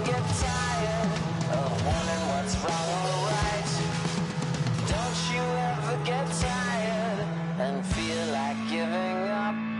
get tired of wondering what's wrong or right? Don't you ever get tired and feel like giving up?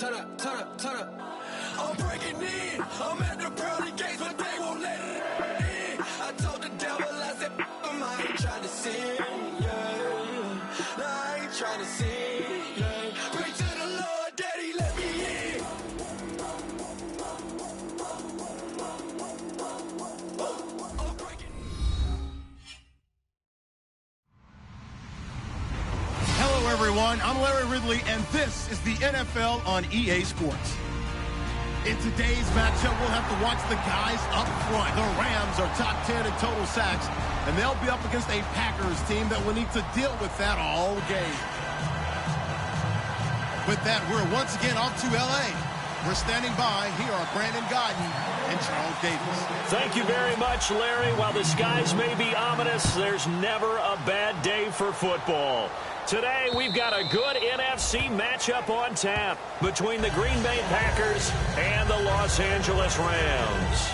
turn up, turn up, turn up. I'm breaking in. I'm at the pearly gates, but they won't let it in. I told the devil, I said, I ain't trying to sin, yeah. No, I ain't trying to sin, yeah. Pray to the Lord, Daddy, let me in. I'm breaking. Hello, everyone. I'm Larry Ridley, and this is the NFL on EA Sports. In today's matchup, we'll have to watch the guys up front. The Rams are top 10 in total sacks, and they'll be up against a Packers team that will need to deal with that all game. With that, we're once again off to L.A. We're standing by. Here are Brandon Gaudin and Charles Davis. Thank you very much, Larry. While the skies may be ominous, there's never a bad day for football. Today, we've got a good NFC matchup on tap between the Green Bay Packers and the Los Angeles Rams.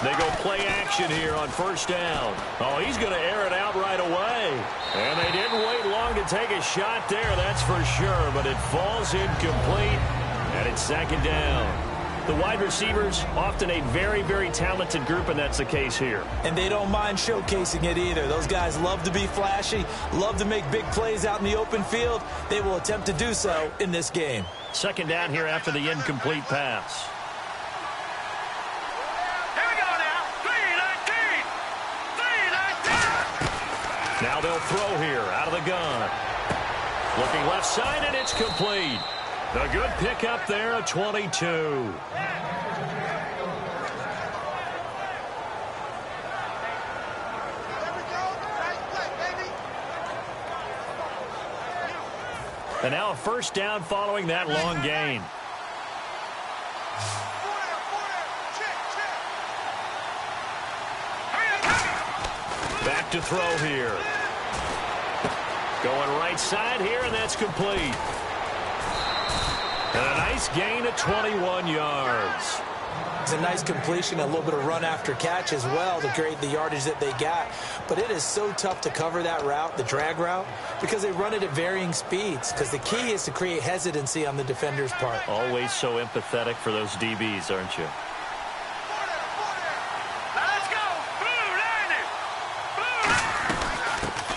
They go play action here on first down. Oh, he's going to air it out right away. And they didn't wait long to take a shot there, that's for sure. But it falls incomplete, and it's second down. The wide receivers, often a very, very talented group, and that's the case here. And they don't mind showcasing it either. Those guys love to be flashy, love to make big plays out in the open field. They will attempt to do so in this game. Second down here after the incomplete pass. Now they'll throw here out of the gun. Looking left side, and it's complete. A good pickup there, a 22. And now a first down following that long gain. Back to throw here. Going right side here, and that's complete. And a nice gain of 21 yards. It's a nice completion, a little bit of run after catch as well to create the yardage that they got. But it is so tough to cover that route, the drag route, because they run it at varying speeds. Because the key is to create hesitancy on the defender's part. Always so empathetic for those DBs, aren't you?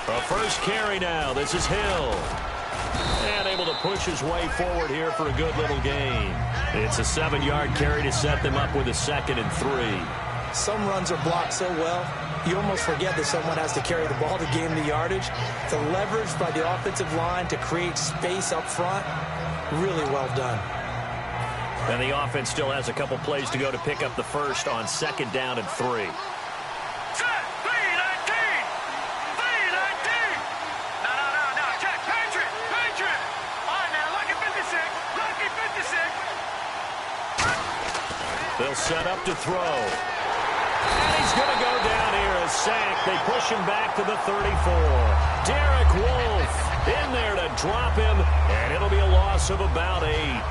A first carry now. This is Hill. And able to push his way forward here for a good little gain. It's a 7-yard carry to set them up with a 2nd and 3. Some runs are blocked so well, you almost forget that someone has to carry the ball to gain the yardage. The leverage by the offensive line to create space up front, really well done. And the offense still has a couple plays to go to pick up the first on 2nd down and 3. They'll set up to throw. And he's going to go down here, a sack. They push him back to the 34. Derek Wolfe in there to drop him, and it'll be a loss of about 8.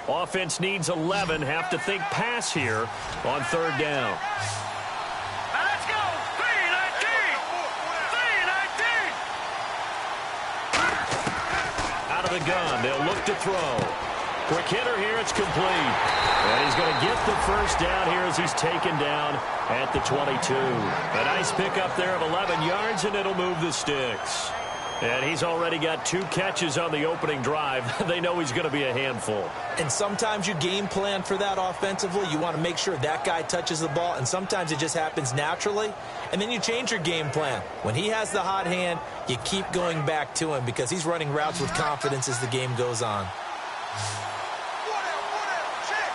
Offense needs 11. Have to think pass here on third down. Let's go. 3-19. 3-19. Out of the gun. They'll look to throw. Quick hitter here. It's complete. And he's going to get the first down here as he's taken down at the 22. A nice pickup there of 11 yards, and it'll move the sticks. And he's already got 2 catches on the opening drive. They know he's going to be a handful. And sometimes you game plan for that offensively. You want to make sure that guy touches the ball, and sometimes it just happens naturally. And then you change your game plan. When he has the hot hand, you keep going back to him because he's running routes with confidence as the game goes on.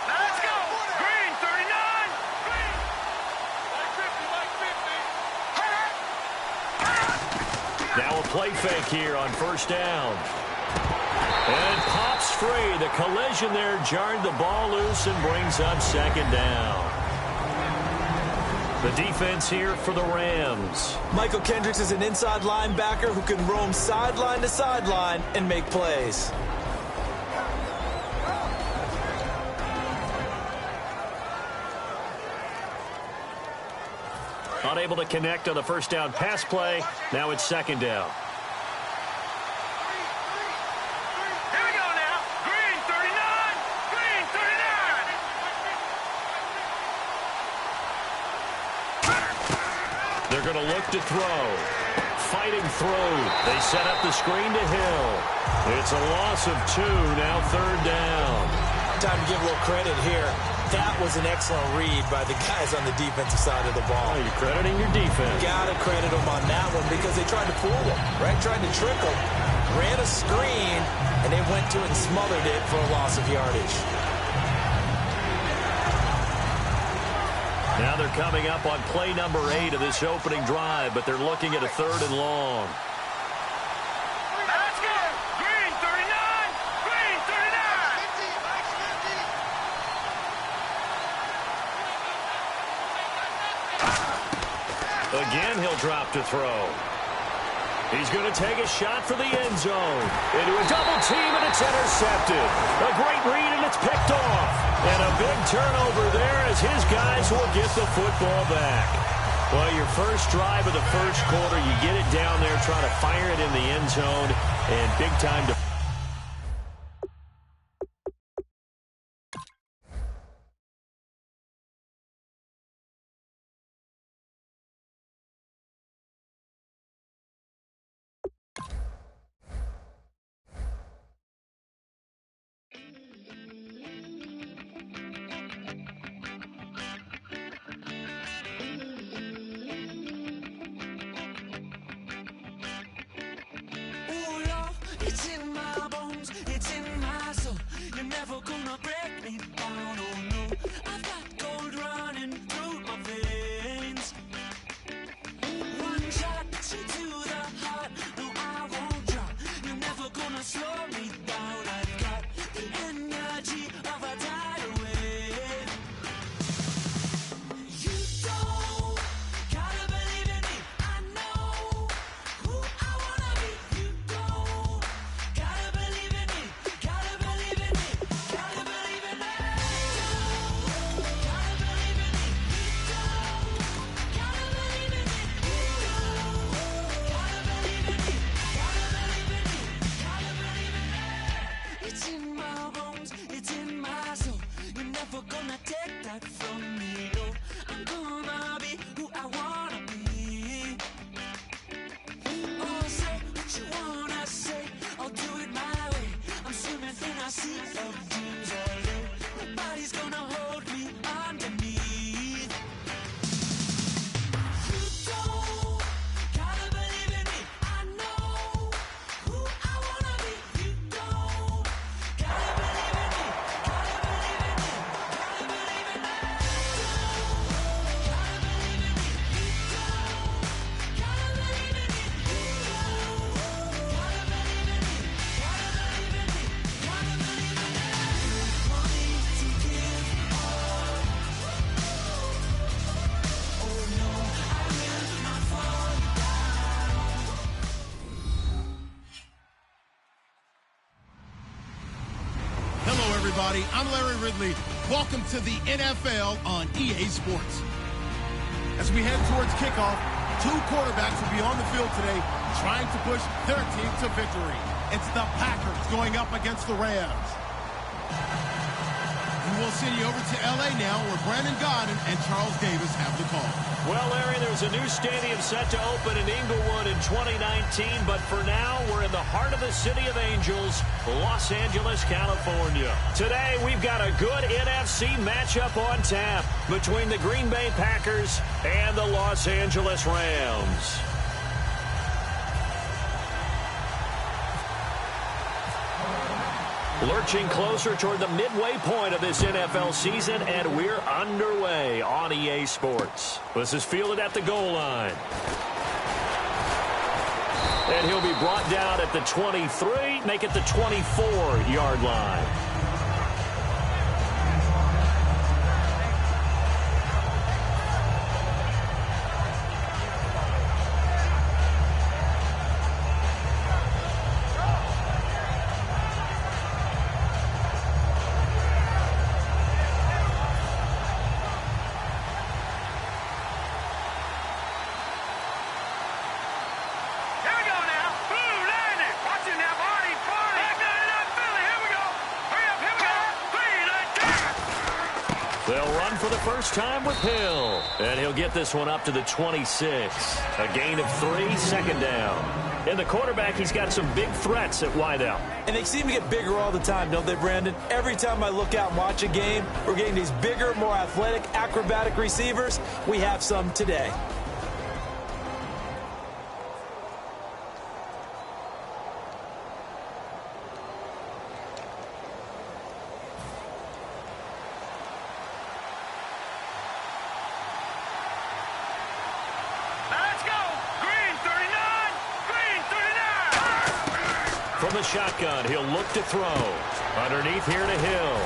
Let's go. Green, 39. Green. Now a play fake here on first down. And pops free. The collision there jarred the ball loose and brings up second down. The defense here for the Rams. Michael Kendricks is an inside linebacker who can roam sideline to sideline and make plays. Unable to connect on the first down pass play. Now it's second down. Here we go now. Green, 39. Green, 39. They're going to look to throw. Fighting through. They set up the screen to Hill. It's a loss of 2. Now third down. Time to give a little credit here. That was an excellent read by the guys on the defensive side of the ball. Oh, you're crediting your defense. Got to credit them on that one because they tried to fool him, right? Tried to trick him. Ran a screen, and they went to it and smothered it for a loss of yardage. Now they're coming up on play number 8 of this opening drive, but they're looking at a 3rd and long. Let's go. Green, 39. Green, 39. Again, he'll drop to throw. He's going to take a shot for the end zone. Into a double team, and it's intercepted. A great read, and it's picked off. And a big turnover there as his guys will get the football back. Well, your first drive of the first quarter, you get it down there, try to fire it in the end zone, and big time to... It's in my bones, it's in my soul. You're never gonna break me down, oh no. I've got gold running through my veins. One shot to the heart, no I won't drop. You're never gonna slow me down. I've got the energy of a tidal wave. You don't gotta believe in me, I know who I wanna be. You don't everybody. I'm Larry Ridley. Welcome to the NFL on EA Sports. As we head towards kickoff, two quarterbacks will be on the field today trying to push their team to victory. It's the Packers going up against the Rams. And we'll send you over to L.A. now, where Brandon Gaudin and Charles Davis have the call. Well, Larry, there's a new stadium set to open in Inglewood in 2019, but for now, we're in the heart of the City of Angels, Los Angeles, California. Today, we've got a good NFC matchup on tap between the Green Bay Packers and the Los Angeles Rams. Lurching closer toward the midway point of this NFL season, and we're underway on EA Sports. This is fielded at the goal line. And he'll be brought down at the 23, make it the 24-yard line. Time with Hill, and he'll get this one up to the 26. A gain of 3, second down. And the quarterback, he's got some big threats at wideout. And they seem to get bigger all the time, don't they, Brandon? Every time I look out and watch a game, we're getting these bigger, more athletic, acrobatic receivers. We have some today. From the shotgun, he'll look to throw. Underneath here to Hill.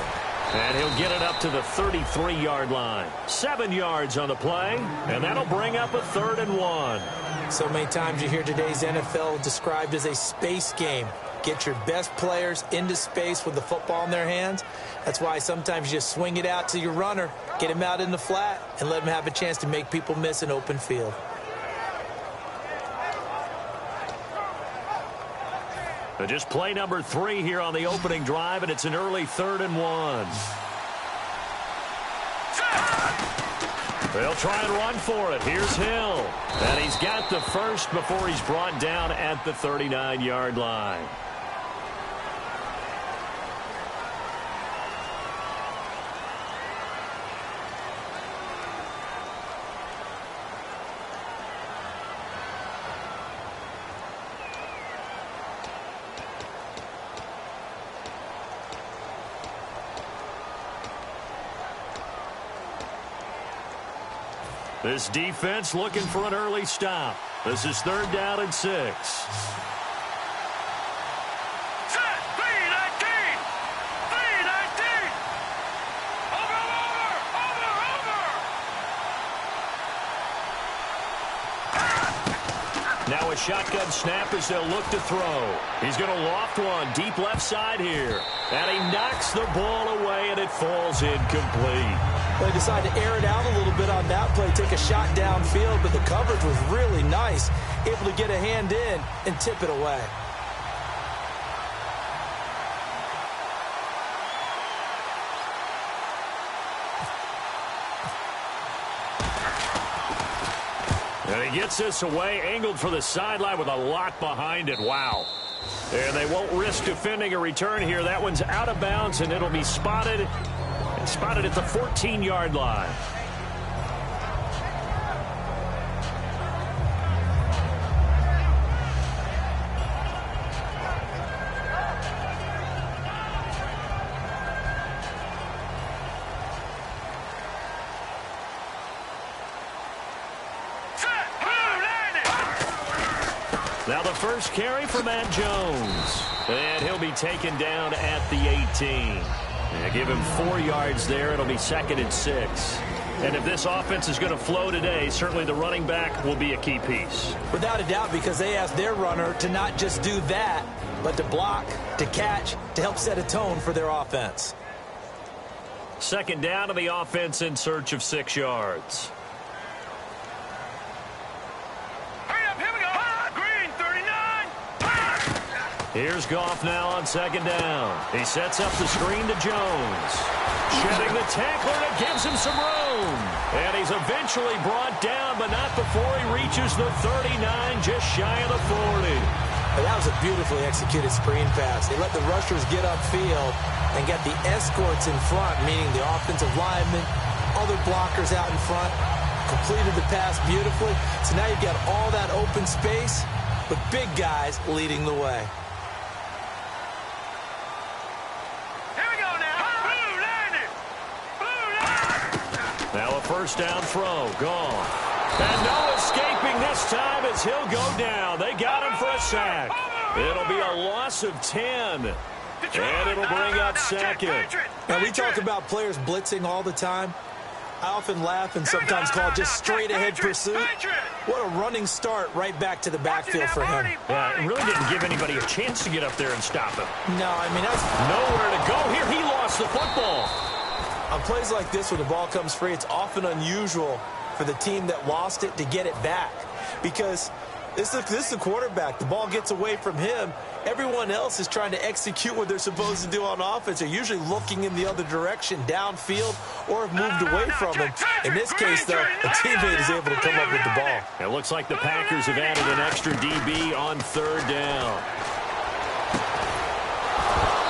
And he'll get it up to the 33-yard line. 7 yards on the play, and that'll bring up a 3rd and 1. So many times you hear today's NFL described as a space game. Get your best players into space with the football in their hands. That's why sometimes you just swing it out to your runner, get him out in the flat, and let him have a chance to make people miss an open field. Just play number 3 here on the opening drive, and it's an early 3rd and 1. They'll try and run for it. Here's Hill. And he's got the first before he's brought down at the 39-yard line. This defense looking for an early stop. This is 3rd down and 6. Now a shotgun snap as they'll look to throw. He's going to loft one deep left side here. And he knocks the ball away, and it falls incomplete. They decided to air it out a little bit on that play, take a shot downfield, but the coverage was really nice. Able to get a hand in and tip it away. And he gets this away, angled for the sideline with a lot behind it. Wow. And they won't risk defending a return here. That one's out of bounds, and it'll be spotted at the 14-yard line. Now the first carry for Matt Jones. And he'll be taken down at the 18. Give him 4 yards there. It'll be 2nd and 6. And if this offense is going to flow today, certainly the running back will be a key piece. Without a doubt, because they asked their runner to not just do that, but to block, to catch, to help set a tone for their offense. Second down to the offense in search of 6 yards. Hurry up, here we go. Green, 39. Here's Goff now on second down. He sets up the screen to Jones. Shedding the tackler that gives him some room. And he's eventually brought down, but not before he reaches the 39, just shy of the 40. That was a beautifully executed screen pass. They let the rushers get upfield and get the escorts in front, meaning the offensive linemen, other blockers out in front, completed the pass beautifully. So now you've got all that open space with big guys leading the way. Here we go now. Blue landed. Blue landed. Now a first down throw. Gone. And no escaping this time as he'll go down. They got him for a sack. It'll be a loss of 10. And it'll bring up second. Now, we talk about players blitzing all the time. I often laugh and sometimes call it just straight-ahead pursuit. What a running start right back to the backfield for him. Yeah, it really didn't give anybody a chance to get up there and stop him. No, I mean, that's Nowhere to go here. He lost the football. on plays like this when the ball comes free, it's often unusual for the team that lost it to get it back because this is the quarterback. The ball gets away from him. Everyone else is trying to execute what they're supposed to do on offense. They're usually looking in the other direction, downfield, or have moved away from him. In this case, though, a teammate is able to come up with the ball. It looks like the Packers have added an extra DB on third down.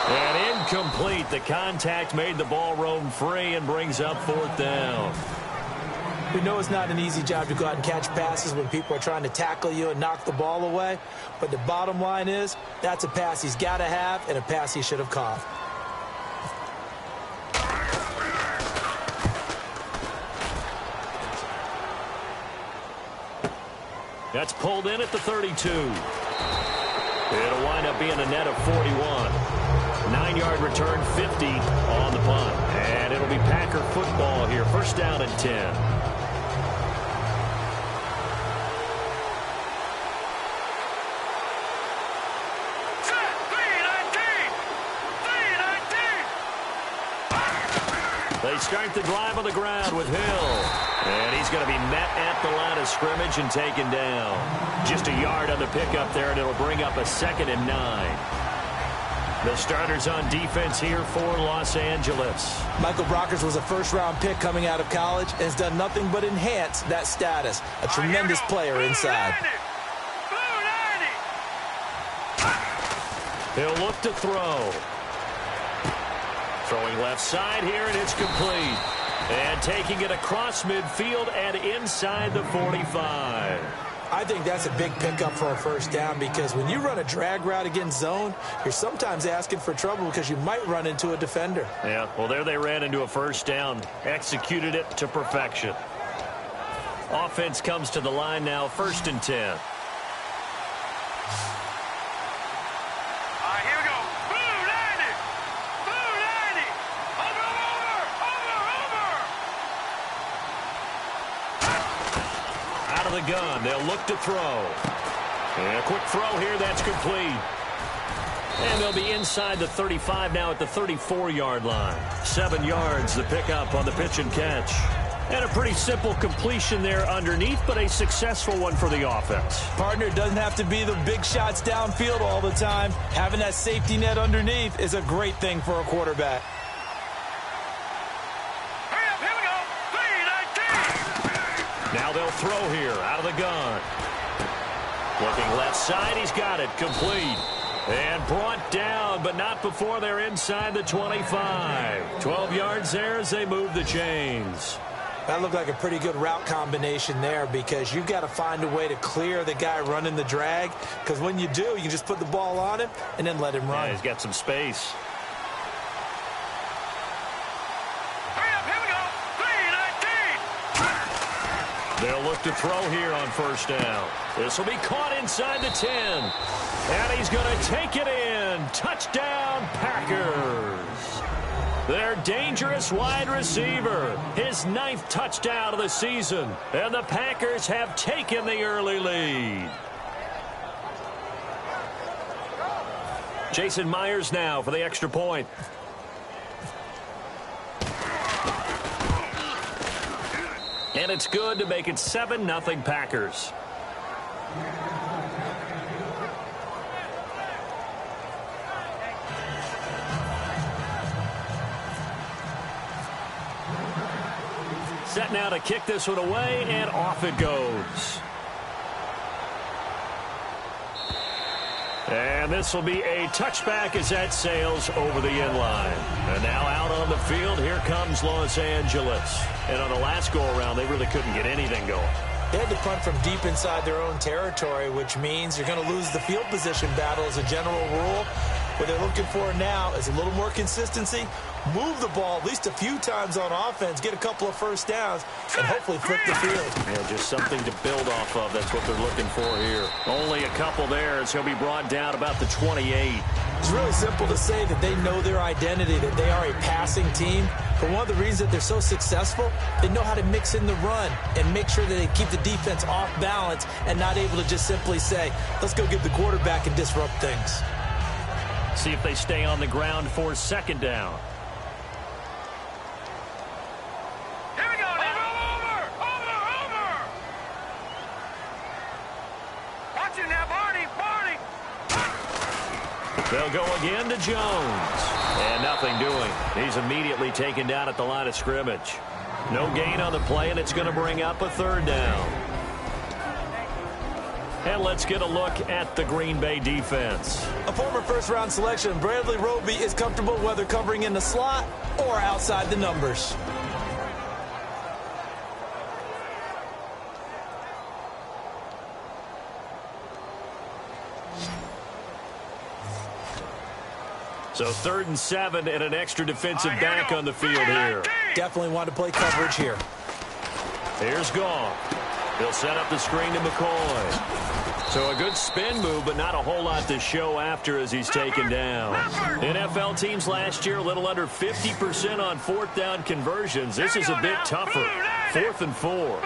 And incomplete. The contact made the ball roam free and brings up fourth down. We know it's not an easy job to go out and catch passes when people are trying to tackle you and knock the ball away. But the bottom line is, that's a pass he's got to have and a pass he should have caught. That's pulled in at the 32. It'll wind up being a net of 41. 9-yard return, 50 on the punt. And it'll be Packer football here. First down and 10. They start the drive on the ground with Hill. And he's going to be met at the line of scrimmage and taken down. Just a yard on the pickup there, and it'll bring up a 2nd and 9. The starters on defense here for Los Angeles. Michael Brockers was a first-round pick coming out of college and has done nothing but enhance that status. A tremendous player inside. He'll look to throw. Throwing left side here, and it's complete. And taking it across midfield and inside the 45. I think that's a big pickup for a first down because when you run a drag route against zone, you're sometimes asking for trouble because you might run into a defender. Yeah, well, there they ran into a first down. Executed it to perfection. Offense comes to the line now, 1st and 10. The gun. They'll look to throw. And a quick throw here. That's complete. And they'll be inside the 35 now at the 34-yard line. 7 yards the pickup on the pitch and catch. And a pretty simple completion there underneath, but a successful one for the offense. Partner, it doesn't have to be the big shots downfield all the time. Having that safety net underneath is a great thing for a quarterback. Now they'll throw here out of the gun. Looking left side, he's got it complete. And brought down, but not before they're inside the 25. 12 yards there as they move the chains. That looked like a pretty good route combination there because you've got to find a way to clear the guy running the drag. Because when you do, you can just put the ball on him and then let him run. Yeah, he's got some space. They'll look to throw here on first down. This will be caught inside the 10. And he's going to take it in. Touchdown, Packers. Their dangerous wide receiver. His 9th touchdown of the season. And the Packers have taken the early lead. Jason Myers now for the extra point. And it's good to make it 7-0 Packers. Set now to kick this one away, and off it goes. And this will be a touchback as that sails over the end line. And now out on the field, here comes Los Angeles. And on the last go-around, they really couldn't get anything going. They had to punt from deep inside their own territory, which means you're going to lose the field position battle as a general rule. What they're looking for now is a little more consistency, move the ball at least a few times on offense, get a couple of first downs, and hopefully flip the field. Yeah, just something to build off of. That's what they're looking for here. Only a couple there as he'll be brought down about the 28. It's really simple to say that they know their identity, that they are a passing team. But one of the reasons that they're so successful, they know how to mix in the run and make sure that they keep the defense off balance and not able to just simply say, let's go get the quarterback and disrupt things. See if they stay on the ground for second down. Here we go now. Over. Watching now, Barney. They'll go again to Jones. And nothing doing. He's immediately taken down at the line of scrimmage. No gain on the play, and it's going to bring up a third down. And let's get a look at the Green Bay defense. A former first-round selection, Bradley Roby, is comfortable whether covering in the slot or outside the numbers. So 3rd and 7 and an extra defensive back on the field here. Definitely want to play coverage here. Here's Goff. He'll set up the screen to McCoy. So a good spin move, but not a whole lot to show after as he's taken down. NFL teams last year, a little under 50% on 4th down conversions. This is a bit tougher. 4th and 4.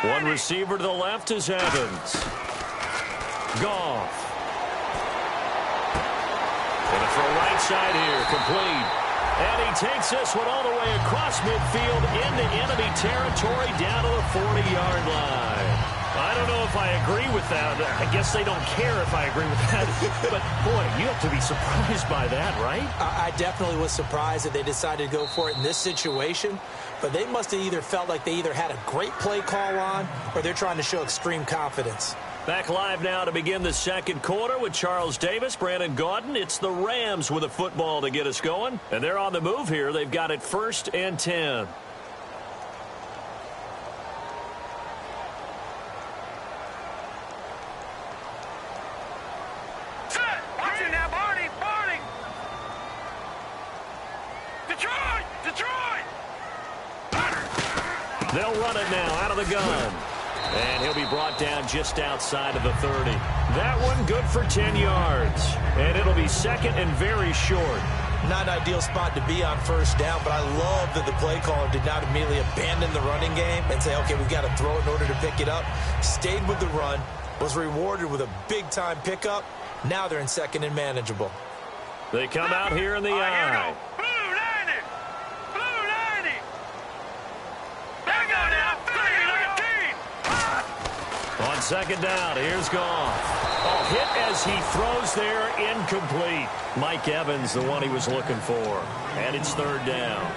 One receiver to the left is Evans. Goff. And a throw right side here, complete. And he takes this one all the way across midfield into enemy territory down to the 40-yard line. I don't know if I agree with that. I guess they don't care if I agree with that. But, boy, you have to be surprised by that, right? I definitely was surprised that they decided to go for it in this situation. But they must have either felt like they either had a great play call on or they're trying to show extreme confidence. Back live now to begin the second quarter with Charles Davis, Brandon Gaudin. It's the Rams with a football to get us going. And they're on the move here. They've got it 1st and 10. Watching now, Barney. Detroit. They'll run it now out of the gun. And he'll be brought down just outside of the 30. That one good for 10 yards. And it'll be 2nd and very short. Not an ideal spot to be on 1st down, but I love that the play caller did not immediately abandon the running game and say, okay, we've got to throw it in order to pick it up. Stayed with the run, was rewarded with a big-time pickup. Now they're in 2nd and manageable. They come out here in the eye. On 2nd down, here's Goff. Oh, hit as he throws there, incomplete. Mike Evans, the one he was looking for. And it's 3rd down.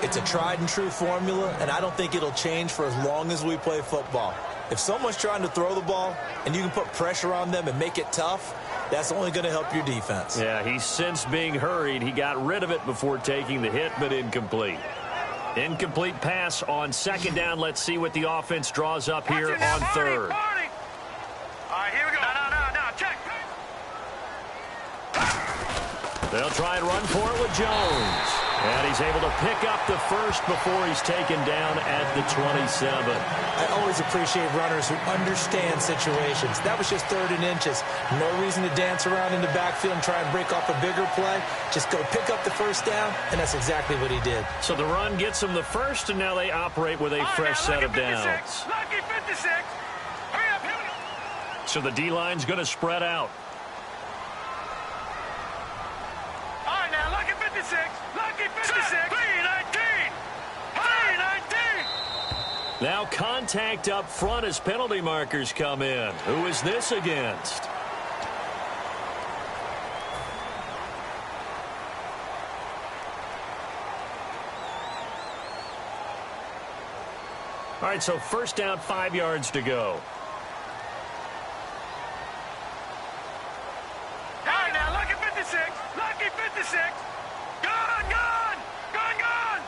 It's a tried-and-true formula, and I don't think it'll change for as long as we play football. If someone's trying to throw the ball and you can put pressure on them and make it tough, that's only going to help your defense. Yeah, he's since being hurried. He got rid of it before taking the hit, but incomplete. Incomplete pass on 2nd down. Let's see what the offense draws up here on 3rd. All right, here we go. No, check. They'll try and run for it with Jones. And he's able to pick up the 1st before he's taken down at the 27. I always appreciate runners who understand situations. That was just 3rd and inches. No reason to dance around in the backfield and try and break off a bigger play. Just go pick up the 1st down, and that's exactly what he did. So the run gets him the 1st, and now they operate with a fresh set of downs. Lucky 56. Hurry up, here we go. So the D-line's going to spread out. 56. Lucky 56. 319. 319. Now contact up front as penalty markers come in. Who is this against? All right, so first down, 5 yards to go. All right, now, lucky 56. Lucky 56. Gone, gone. Gone, gone.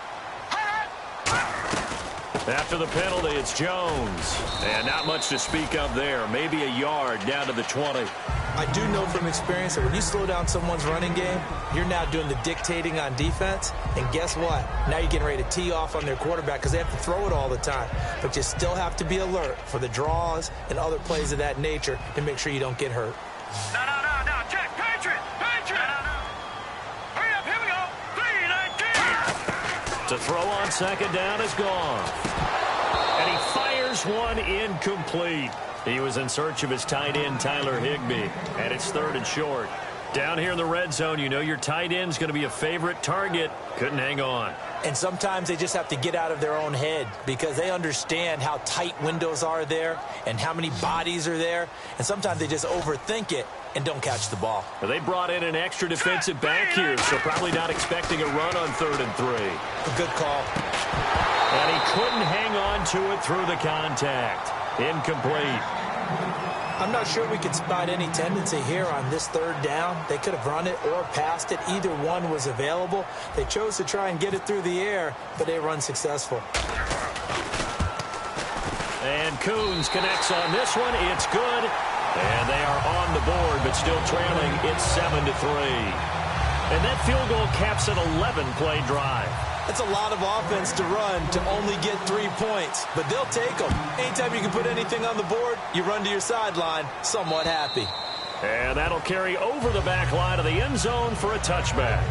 After the penalty, it's Jones. And not much to speak of there. Maybe a yard down to the 20. I do know from experience that when you slow down someone's running game, you're now doing the dictating on defense. And guess what? Now you're getting ready to tee off on their quarterback because they have to throw it all the time. But you still have to be alert for the draws and other plays of that nature to make sure you don't get hurt. No. Check. Patriot. Hurry up. Here we go. 319. To throw on second down is gone. And he fires one incomplete. He was in search of his tight end, Tyler Higbee. And it's 3rd and short. Down here in the red zone, you know your tight end's going to be a favorite target. Couldn't hang on. And sometimes they just have to get out of their own head because they understand how tight windows are there and how many bodies are there. And sometimes they just overthink it and don't catch the ball. Well, they brought in an extra defensive back here, so probably not expecting a run on 3rd and 3. A good call. And he couldn't hang on to it through the contact. Incomplete. I'm not sure we could spot any tendency here on this 3rd down. They could have run it or passed it. Either one was available. They chose to try and get it through the air, but they run successful. And Coons connects on this one. It's good. And they are on the board, but still trailing. It's 7-3. And that field goal caps an 11-play drive. That's a lot of offense to run to only get 3 points, but they'll take them. Anytime you can put anything on the board, you run to your sideline somewhat happy. And that'll carry over the back line of the end zone for a touchback.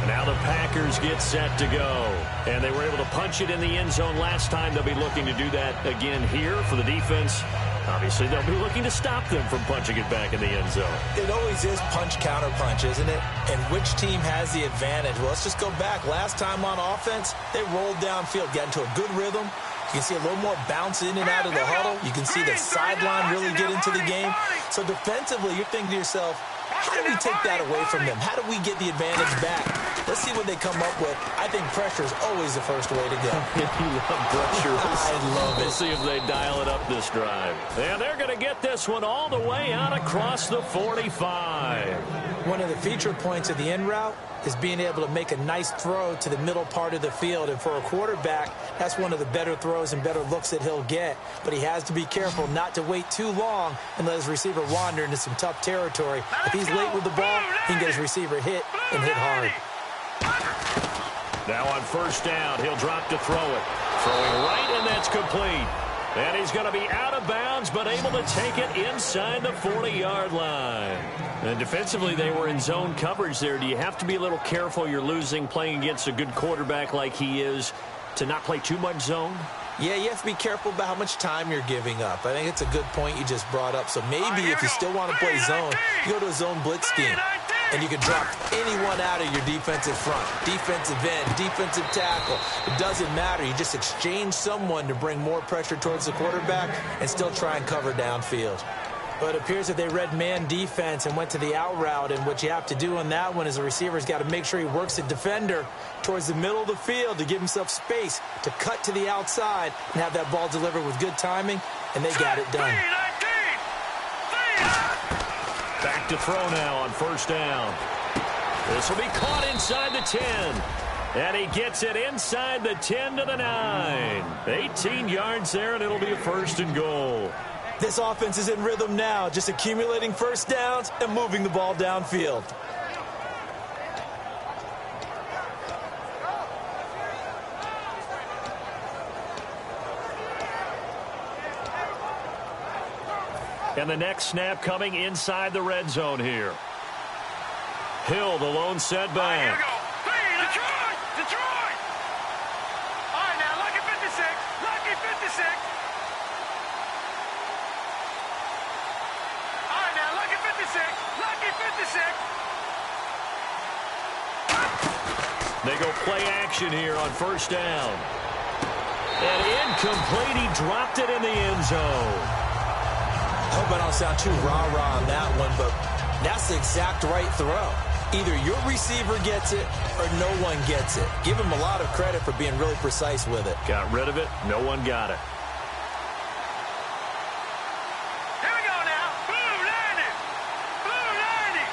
And now the Packers get set to go. And they were able to punch it in the end zone last time. They'll be looking to do that again here for the defense. Obviously, they'll be looking to stop them from punching it back in the end zone. It always is punch-counter-punch, isn't it? And which team has the advantage? Well, let's just go back. Last time on offense, they rolled downfield, got into a good rhythm. You can see a little more bounce in and out of the huddle. You can see the sideline really get into the game. So defensively, you're thinking to yourself, how do we take that away from them? How do we get the advantage back? Let's see what they come up with. I think pressure is always the first way to go. You love pressure. I love it. We'll see if they dial it up this drive. And they're going to get this one all the way out across the 45. One of the feature points of the in route is being able to make a nice throw to the middle part of the field. And for a quarterback, that's one of the better throws and better looks that he'll get. But he has to be careful not to wait too long and let his receiver wander into some tough territory. If he's late with the ball, he can get his receiver hit and hit hard. Now on first down, he'll drop to throw it. Throwing right, and that's complete. And he's going to be out of bounds, but able to take it inside the 40-yard line. And defensively, they were in zone coverage there. Do you have to be a little careful? You're losing, playing against a good quarterback like he is, to not play too much zone? Yeah, you have to be careful about how much time you're giving up. I think it's a good point you just brought up. So maybe if you still want to play zone, you go to a zone blitz scheme. And you can drop anyone out of your defensive front, defensive end, defensive tackle. It doesn't matter. You just exchange someone to bring more pressure towards the quarterback and still try and cover downfield. But it appears that they read man defense and went to the out route. And what you have to do on that one is the receiver's got to make sure he works the defender towards the middle of the field to give himself space to cut to the outside and have that ball delivered with good timing. And they got it done. Back to throw now on first down. This will be caught inside the 10. And he gets it inside the 10 to the 9. 18 yards there, and it'll be a 1st and goal. This offense is in rhythm now, just accumulating first downs and moving the ball downfield. And the next snap coming inside the red zone here. Hill, the lone setback. Here we go. Detroit! All right, now, lucky 56. Lucky 56. All right, now, lucky 56. Lucky 56. They go play action here on first down. And incomplete. He dropped it in the end zone. I hope I don't sound too rah-rah on that one, but that's the exact right throw. Either your receiver gets it or no one gets it. Give him a lot of credit for being really precise with it. Got rid of it. No one got it. Here we go now. Blue landing. Blue landing.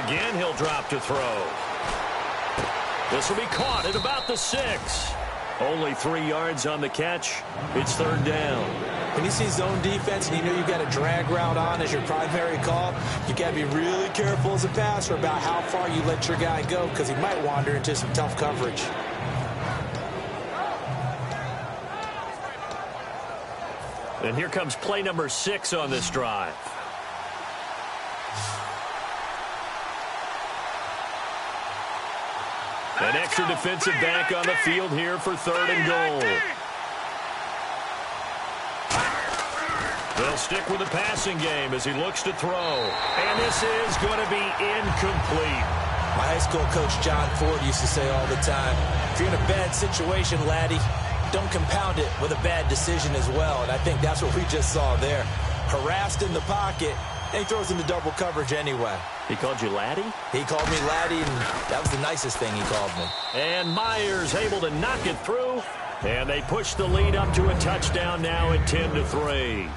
Again, he'll drop to throw. This will be caught at about the 6. Only 3 yards on the catch. It's third down. When you see zone defense and you know you've got a drag route on as your primary call, you got to be really careful as a passer about how far you let your guy go because he might wander into some tough coverage. And here comes play number 6 on this drive. An extra defensive back on the field here for third and goal. They'll stick with the passing game as he looks to throw. And this is going to be incomplete. My high school coach, John Ford, used to say all the time, if you're in a bad situation, laddie, don't compound it with a bad decision as well. And I think that's what we just saw there. Harassed in the pocket, and he throws into double coverage anyway. He called you laddie? He called me laddie, and that was the nicest thing he called me. And Myers able to knock it through. And they push the lead up to a touchdown now at 10-3.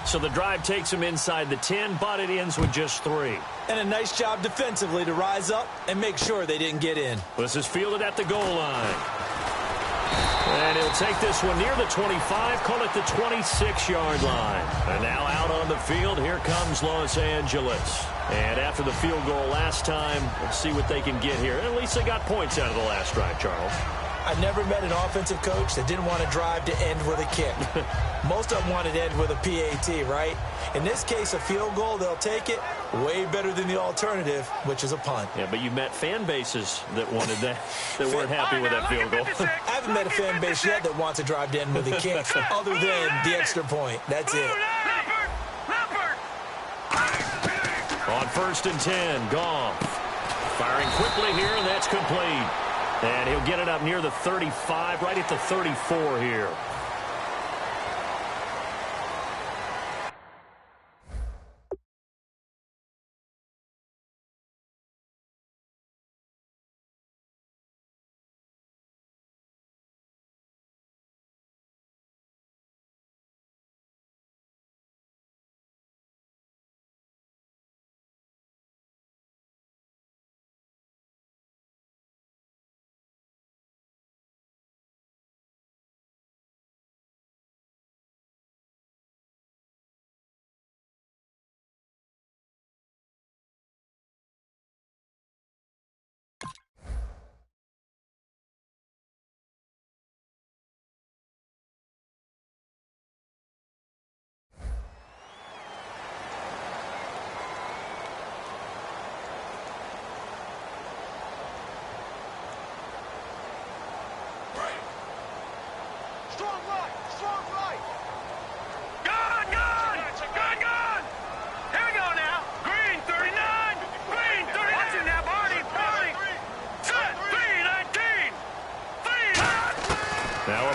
So the drive takes them inside the 10, but it ends with just 3. And a nice job defensively to rise up and make sure they didn't get in. This is fielded at the goal line. And he'll take this one near the 25, call it the 26-yard line. And now out on the field, here comes Los Angeles. And after the field goal last time, let's see what they can get here. At least they got points out of the last drive, Charles. I never met an offensive coach that didn't want to drive to end with a kick. Most of them wanted to end with a PAT, right? In this case, a field goal, they'll take it. Way better than the alternative, which is a punt. Yeah, but you met fan bases that wanted that, that weren't happy with that field goal. I haven't met a fan base yet that wants to drive to end with a kick, other than the extra point. That's it. On first and 10, Goff. Firing quickly here, and that's complete. And he'll get it up near the 35, right at the 34 here.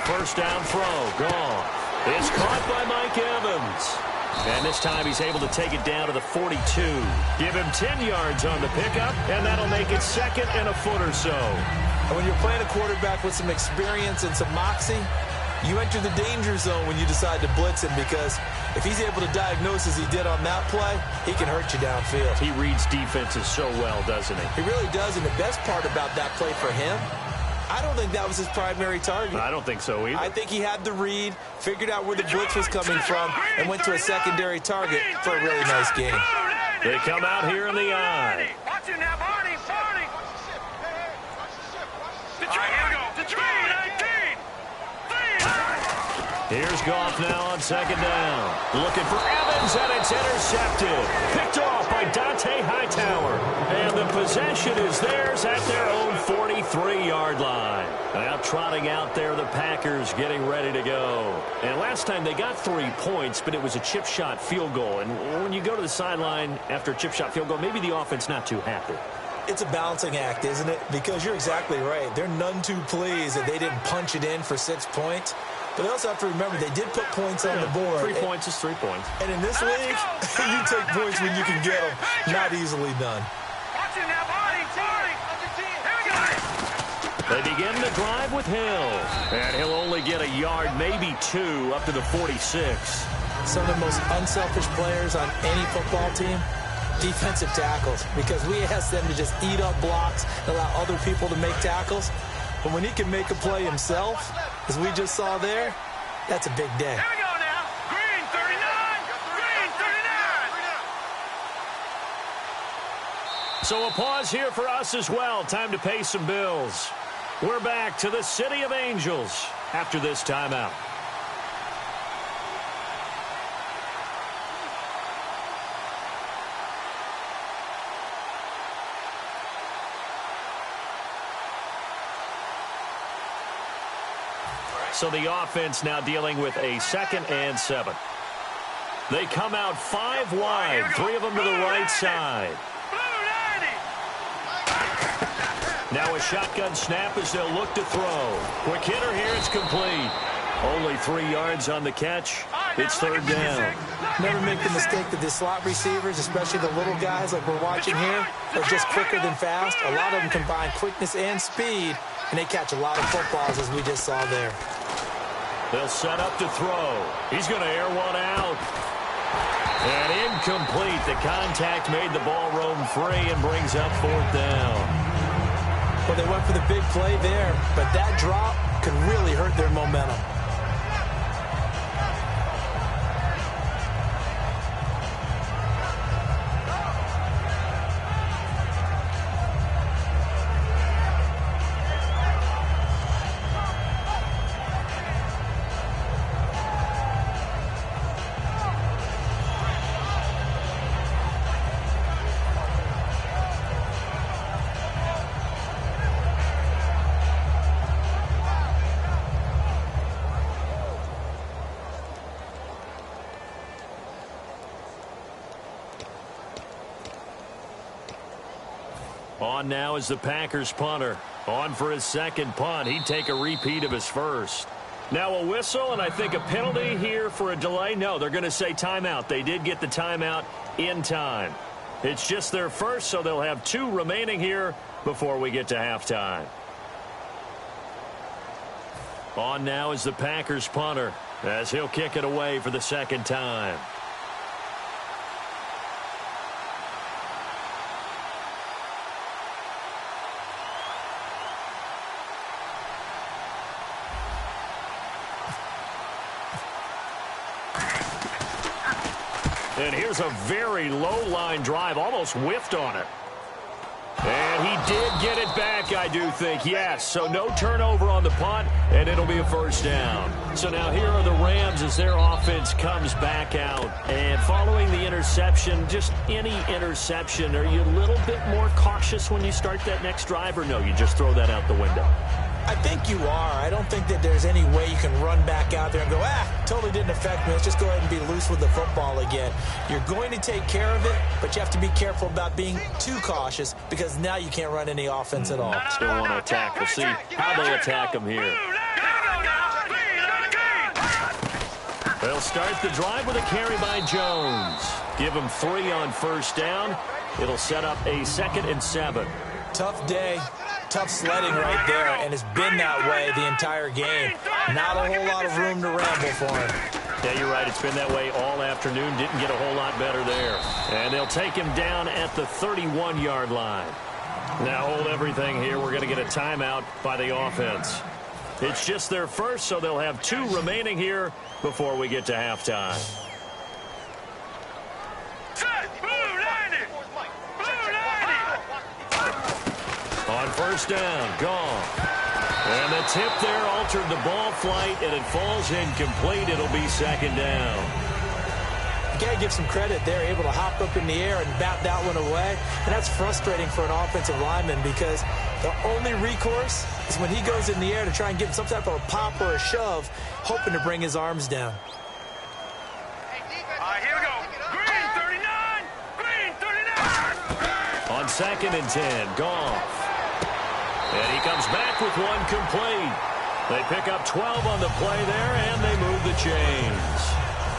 First down throw, gone. It's caught by Mike Evans. And this time he's able to take it down to the 42. Give him 10 yards on the pickup, and that'll make it second and a foot or so. And when you're playing a quarterback with some experience and some moxie, you enter the danger zone when you decide to blitz him, because if he's able to diagnose as he did on that play, he can hurt you downfield. He reads defenses so well, doesn't he? He really does, and the best part about that play for him, I don't think that was his primary target. I don't think so either. I think he had the read, figured out where the blitz was coming from, and went to a secondary target for a really nice game. They come out here in the eye. Watch it now, Barney. Barney. Detroit, 19. Here's Goff now on second down. Looking for Evans, and it's intercepted. Picked off by Dante Hightower. And the possession is theirs at their own 43. 3-yard line. Now trotting out there, the Packers getting ready to go. And last time they got 3 points, but it was a chip shot field goal. And when you go to the sideline after a chip shot field goal, maybe the offense not too happy. It's a balancing act, isn't it? Because you're exactly right. They're none too pleased that they didn't punch it in for 6 points. But they also have to remember they did put points on the board. 3 points is 3 points. And in this league, you take points when you can get them. Not easily done. Watch it now, Barney. Here we go. They begin the drive with Hill. And he'll only get a yard, maybe 2, up to the 46. Some of the most unselfish players on any football team, defensive tackles. Because we ask them to just eat up blocks and allow other people to make tackles. But when he can make a play himself, as we just saw there, that's a big day. Here we go now. Green 39. Green 39. So a pause here for us as well. Time to pay some bills. We're back to the City of Angels after this timeout. So the offense now dealing with a 2nd and 7. They come out 5 wide, 3 of them to the right side. Now a shotgun snap as they'll look to throw. Quick hitter here, it's complete. Only 3 yards on the catch. It's 3rd down. Never make the mistake that the slot receivers, especially the little guys like we're watching here, are just quicker than fast. A lot of them combine quickness and speed, and they catch a lot of footballs as we just saw there. They'll set up to throw. He's going to air one out. And incomplete. The contact made the ball roam free and brings up 4th down. Well, they went for the big play there, but that drop could really hurt their momentum. On now is the Packers punter. On for his 2nd punt. He'd take a repeat of his 1st. Now a whistle, and I think a penalty here for a delay. No, they're going to say timeout. They did get the timeout in time. It's just their 1st, so they'll have 2 remaining here before we get to halftime. On now is the Packers punter as he'll kick it away for the 2nd time. And here's a very low-line drive, almost whiffed on it. And he did get it back, I do think, yes. So no turnover on the punt, and it'll be a 1st down. So now here are the Rams as their offense comes back out. And following the interception, just any interception, are you a little bit more cautious when you start that next drive, or no, you just throw that out the window? I think you are. I don't think that there's any way you can run back out there and go, totally didn't affect me. Let's just go ahead and be loose with the football again. You're going to take care of it, but you have to be careful about being too cautious because now you can't run any offense at all. Still want to attack. We'll see how they attack them here. They'll start the drive with a carry by Jones. Give him 3 on 1st down. It'll set up a 2nd and 7. Tough day. Tough sledding right there, and it's been that way the entire game. Not a whole lot of room to ramble for him. Yeah, you're right. It's been that way all afternoon. Didn't get a whole lot better there. And they'll take him down at the 31-yard line. Now hold everything here. We're going to get a timeout by the offense. It's just their 1st, so they'll have 2 remaining here before we get to halftime. On 1st down, gone. And the tip there altered the ball flight, and it falls incomplete. It'll be 2nd down. got to give some credit. They're able to hop up in the air and bat that one away. And that's frustrating for an offensive lineman because the only recourse is when he goes in the air to try and give him some type of a pop or a shove, hoping to bring his arms down. All right, here we go. Green 39. Green 39. On 2nd and 10, Goff. And he comes back with one complete. They pick up 12 on the play there, and they move the chains.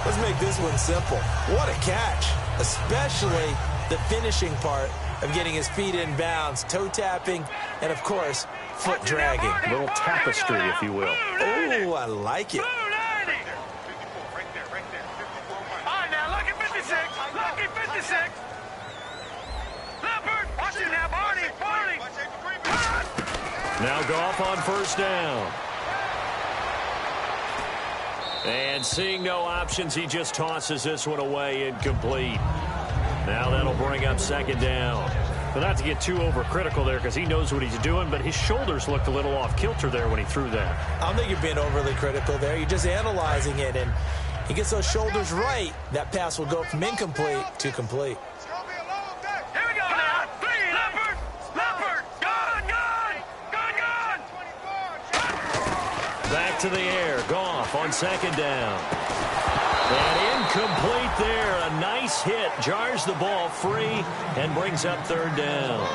Let's make this one simple. What a catch, especially the finishing part of getting his feet in bounds, toe tapping, and, of course, foot dragging. A little tapestry, if you will. Oh, I like it. 290. All right, now, lucky 56. Lucky 56. Leopard. Watch it now, Barney. Barney. Now Goff on 1st down. And seeing no options, he just tosses this one away, incomplete. Now that'll bring up 2nd down. But not to get too overcritical there because he knows what he's doing, but his shoulders looked a little off kilter there when he threw that. I don't think you're being overly critical there. You're just analyzing it, and he gets those shoulders right. That pass will go from incomplete to complete. Here we go now. 3, Leopard. Leopard. Gone, gone. Gone, gone. Back to the air. Goff on 2nd down. And incomplete there. A nice hit. Jars the ball free and brings up 3rd down.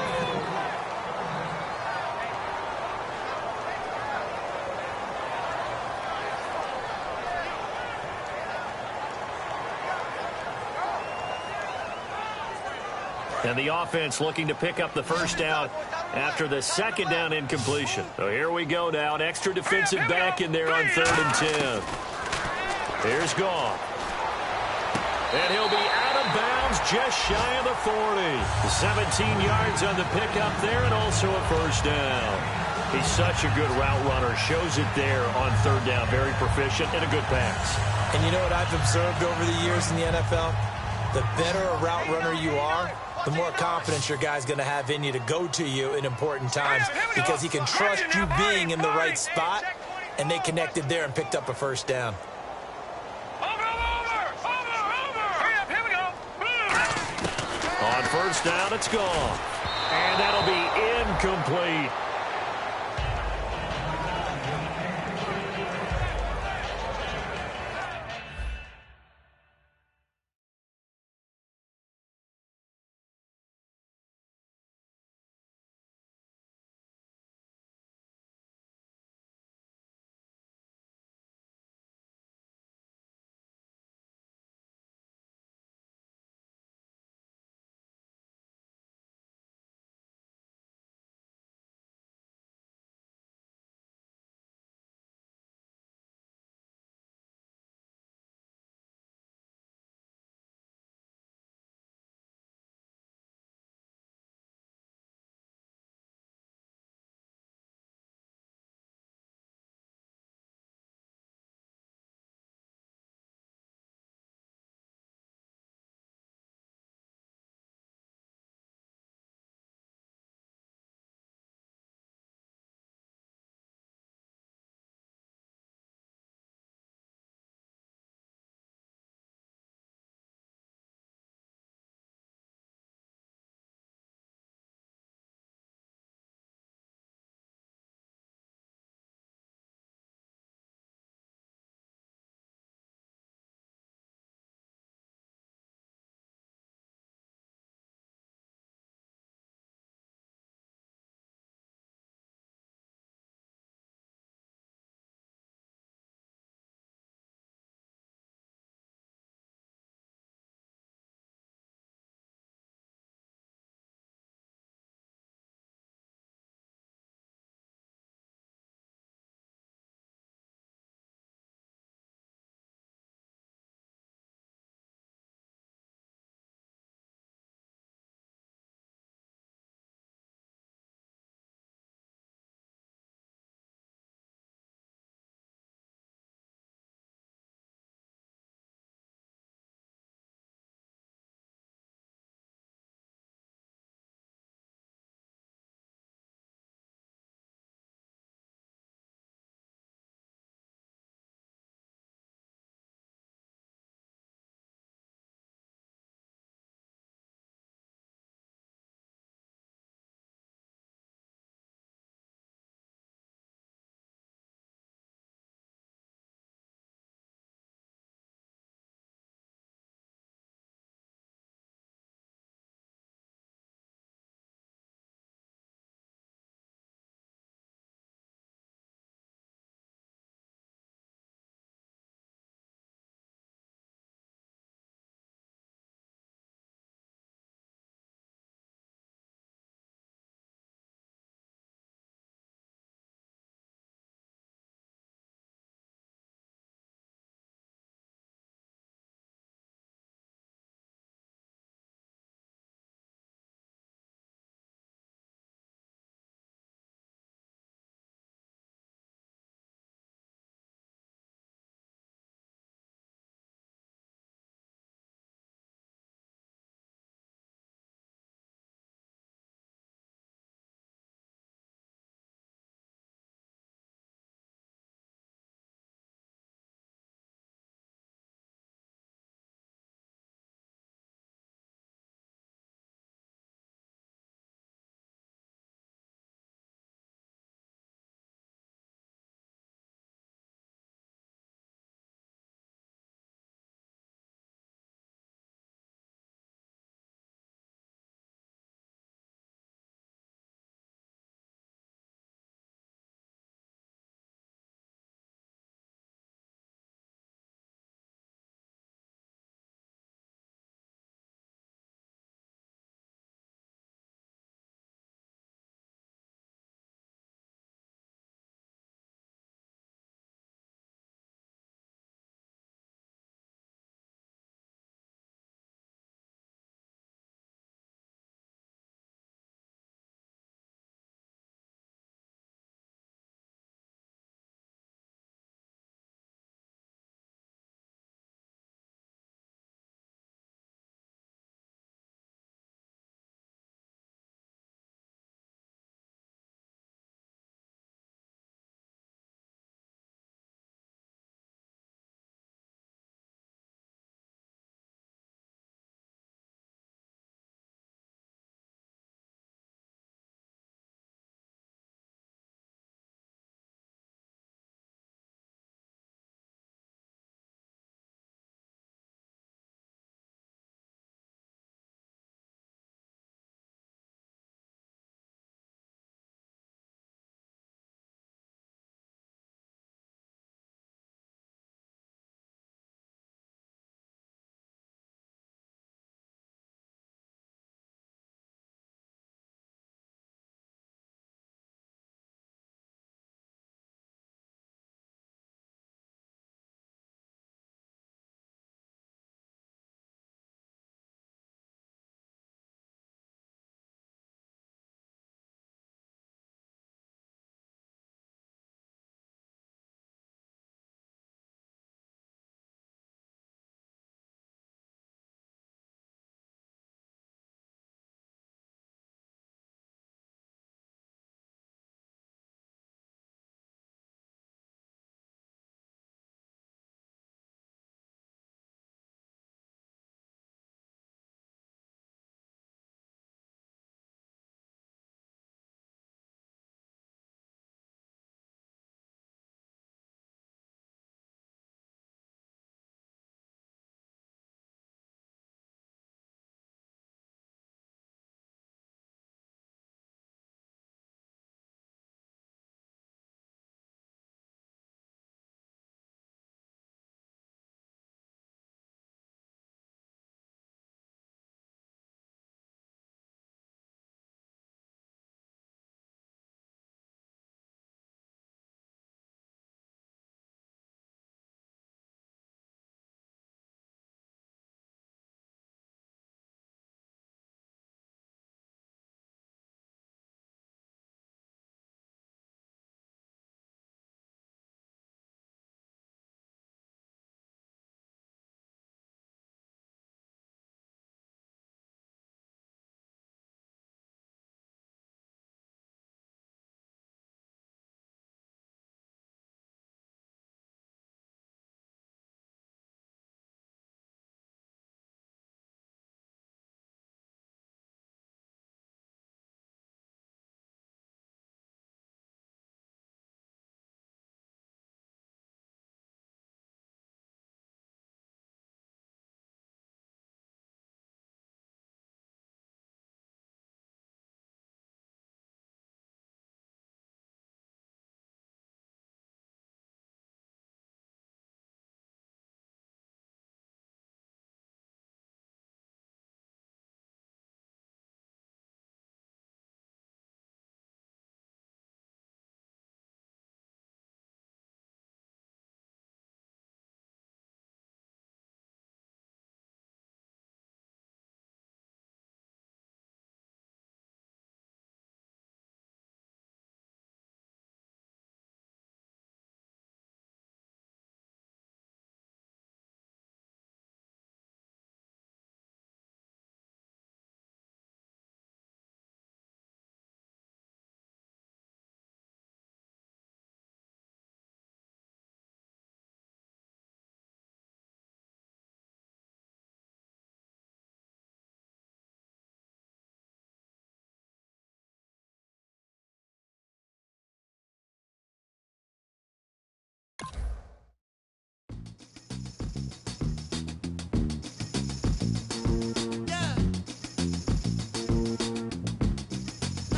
And the offense looking to pick up the 1st down after the 2nd down incompletion. So here we go now. An extra defensive back in there on 3rd and 10. Here's Goff. And he'll be out of bounds just shy of the 40. 17 yards on the pickup there and also a 1st down. He's such a good route runner. Shows it there on 3rd down. Very proficient and a good pass. And you know what I've observed over the years in the NFL? The better a route runner you are, the more confidence your guy's going to have in you to go to you in important times because he can trust you being in the right spot, and they connected there and picked up a 1st down. On 1st down, it's gone. And that'll be incomplete.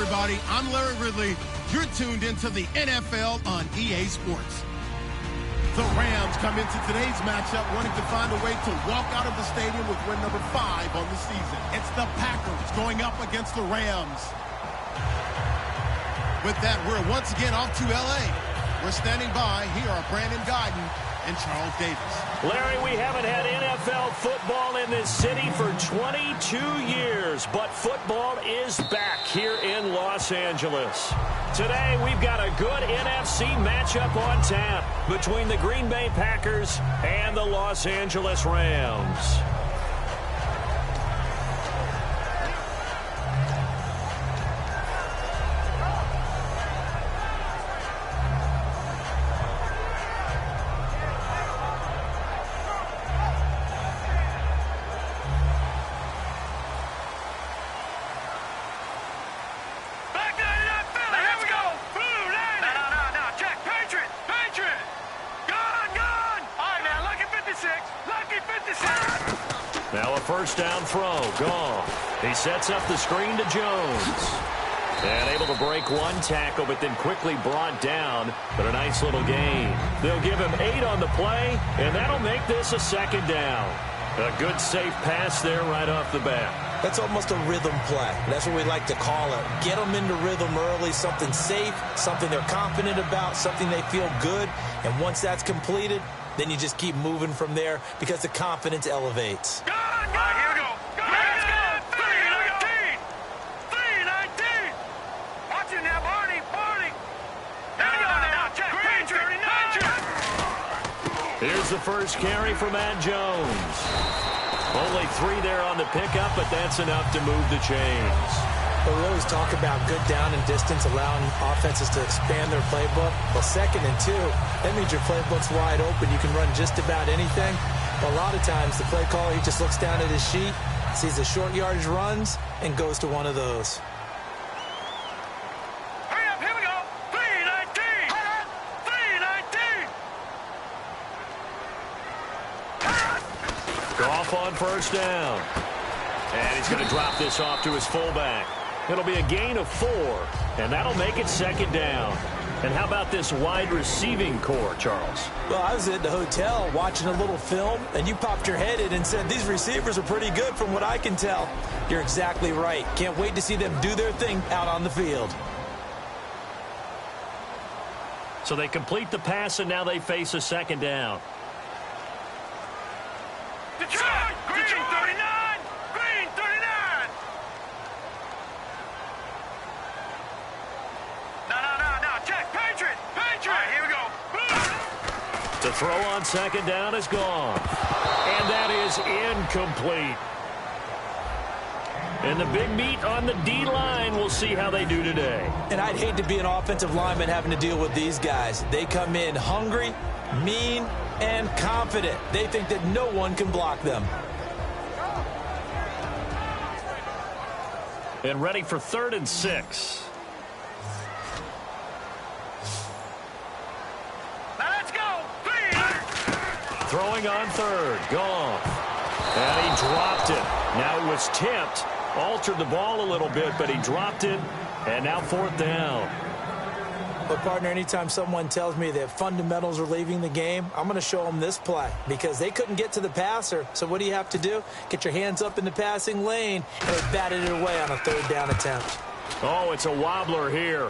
everybody. I'm Larry Ridley. You're tuned into the NFL on EA Sports. The Rams come into today's matchup wanting to find a way to walk out of the stadium with win number 5 on the season. It's the Packers going up against the Rams. With that, we're once again off to L.A. We're standing by. Here are Brandon Gaudin and Charles Davis. Larry, we haven't had NFL football in this city for 22 years, but football is back here in Los Angeles. Today, we've got a good NFC matchup on tap between the Green Bay Packers and the Los Angeles Rams. Now a first down throw. Goff. He sets up the screen to Jones. And able to break one tackle, but then quickly brought down. But a nice little gain. They'll give him 8 on the play, and that'll make this a second down. A good, safe pass there right off the bat. That's almost a rhythm play. That's what we like to call it. Get them into rhythm early, something safe, something they're confident about, something they feel good. And once that's completed, then you just keep moving from there because the confidence elevates. Go! All right, here we go. Let's go. 319. 319. Watch it now, Barney. There we go now. Check. Green, 39. Here's the first carry for Matt Jones. Only 3 there on the pickup, but that's enough to move the chains. We always talk about good down and distance, allowing offenses to expand their playbook. Well, 2nd and 2, that means your playbook's wide open. You can run just about anything. But a lot of times, the play caller, he just looks down at his sheet, sees the short yardage runs, and goes to one of those. Hurry up, here we go. 319. 319. Goff on first down. And he's going to drop this off to his fullback. It'll be a gain of 4, and that'll make it second down. And how about this wide receiving core, Charles? Well, I was at the hotel watching a little film, and you popped your head in and said, these receivers are pretty good from what I can tell. You're exactly right. Can't wait to see them do their thing out on the field. So they complete the pass, and now they face a second down. Detroit! Green 39! Green 39! No. Check. Patriot! All right, here we go. The throw on second down is gone. And that is incomplete. And the big meat on the D-line, we'll see how they do today. And I'd hate to be an offensive lineman having to deal with these guys. They come in hungry, mean, and confident. They think that no one can block them. And ready for 3rd and 6. Now let's go. Throwing on 3rd. Goff. And he dropped it. Now it was tipped. Altered the ball a little bit, but he dropped it. And now 4th down. But, partner, anytime someone tells me that fundamentals are leaving the game, I'm going to show them this play because they couldn't get to the passer. So what do you have to do? Get your hands up in the passing lane, and they batted it away on a 3rd down attempt. Oh, it's a wobbler here.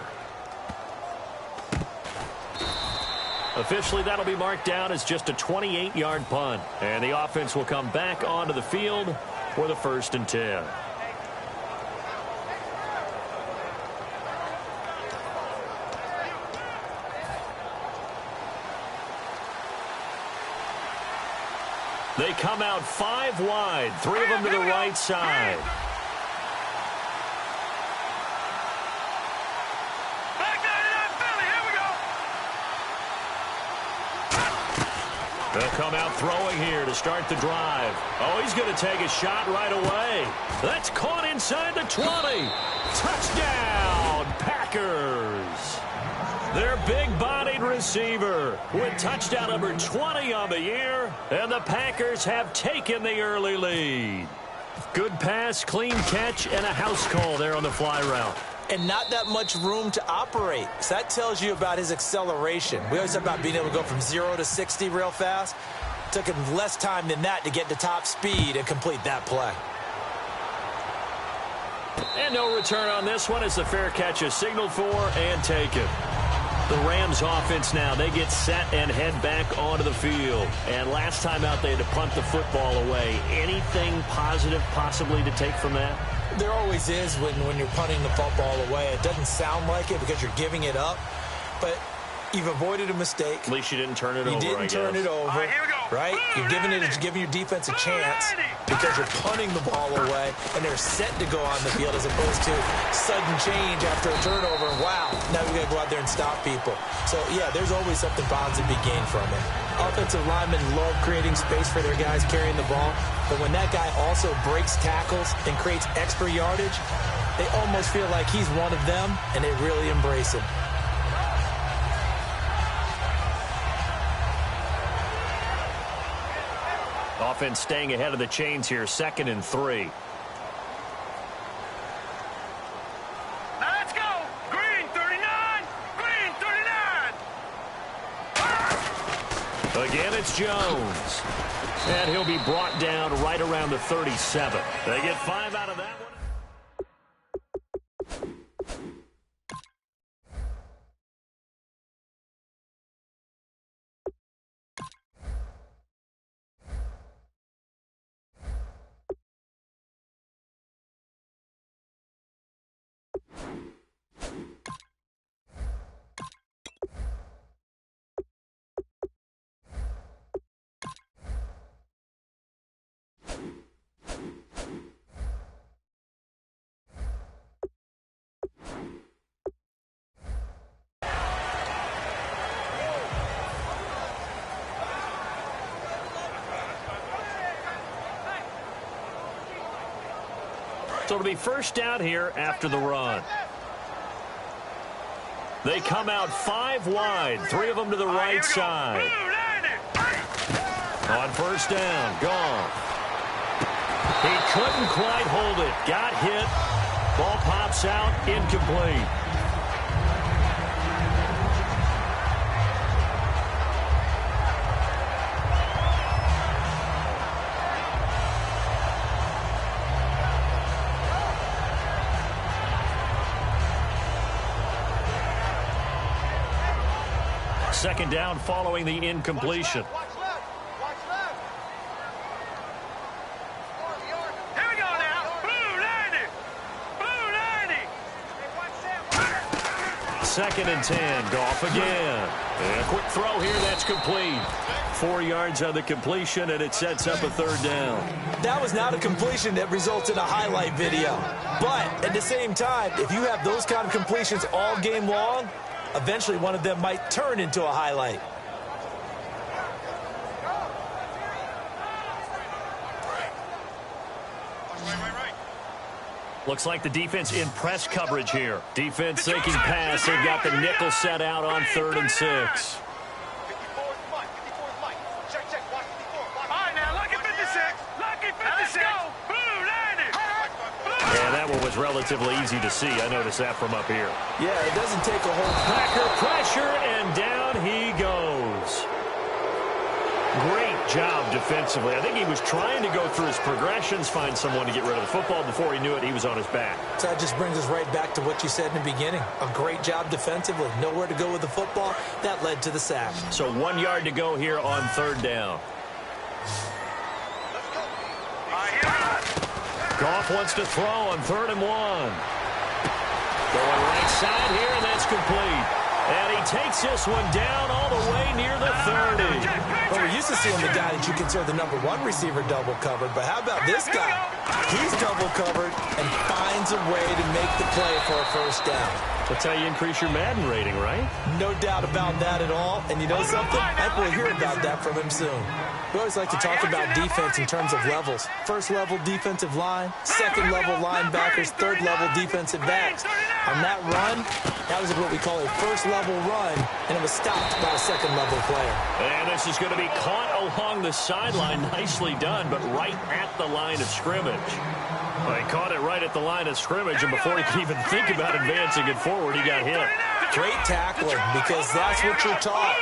Officially, that'll be marked down as just a 28-yard punt. And the offense will come back onto the field for the 1st and 10. They come out 5 wide, 3 of them to the right side. Back 99 Philly, here we go. They'll come out throwing here to start the drive. Oh, he's going to take a shot right away. That's caught inside the 20. Touchdown, Packers. Their big-bodied receiver with touchdown number 20 on the year, and the Packers have taken the early lead. Good pass, clean catch, and a house call there on the fly route. and not that much room to operate. So that tells you about his acceleration. We always talk about being able to go from 0 to 60 real fast. It took him less time than that to get to top speed and complete that play. And no return on this one as the fair catch is signaled for and taken. The Rams offense now, they get set and head back onto the field. And last time out, they had to punt the football away. Anything positive possibly to take from that? There always is when you're punting the football away. It doesn't sound like it because you're giving it up, but you've avoided a mistake. At least you didn't turn it over, I guess. You didn't turn it over, right? You're giving your defense a chance because you're punting the ball away, and they're set to go on the field as opposed to sudden change after a turnover. Wow, now we got to go out there and stop people. So, yeah, there's always something positive to be gained from it. Offensive linemen love creating space for their guys carrying the ball, but when that guy also breaks tackles and creates extra yardage, they almost feel like he's one of them, and they really embrace him. Offense staying ahead of the chains here, 2nd and 3. Let's go! Green 39! Green 39! Again, it's Jones. And he'll be brought down right around the 37. They get 5 out of that one. So it'll be first down here after the run. They come out 5 wide, 3 of them to the right side. On first down, Goff. He couldn't quite hold it. Got hit. Ball pops out, incomplete. Second down following the incompletion. Watch left. Here we go now. Blue 90. Blue 90. 2nd and 10. Goff again. And a quick throw here. That's complete. 4 yards on the completion, and it sets up a 3rd down. That was not a completion that results in a highlight video. But at the same time, if you have those kind of completions all game long, eventually one of them might turn into a highlight. Looks like the defense in press coverage here. Defense thinking pass. They've got the nickel set out on 3rd and 6. Yeah, that one was relatively easy to see. I noticed that from up here. Yeah, it doesn't take a whole... Packer pressure, and down he goes. Great job defensively. I think he was trying to go through his progressions, find someone to get rid of the football. Before he knew it, he was on his back. So that just brings us right back to what you said in the beginning. A great job defensively. Nowhere to go with the football. That led to the sack. So 1 yard to go here on 3rd down. Goff wants to throw on 3rd and 1. Going right side here, and that's complete. And he takes this one down all the way near the 30. Well, we're used to seeing the guy that you consider the #1 receiver double covered, but how about this guy? He's double covered and finds a way to make the play for a 1st down. That's how you increase your Madden rating, right? No doubt about that at all. And you know something? I think we'll hear about that from him soon. We always like to talk about defense in terms of levels. 1st level defensive line, 2nd level linebackers, 3rd level defensive backs. On that run, that was what we call a 1st level run, and it was stopped by a 2nd level player. And this is going to be caught along the sideline. Nicely done, but right at the line of scrimmage. Well, he caught it right at the line of scrimmage, and before he could even think about advancing it forward, he got hit. Great tackling, because that's what you're taught.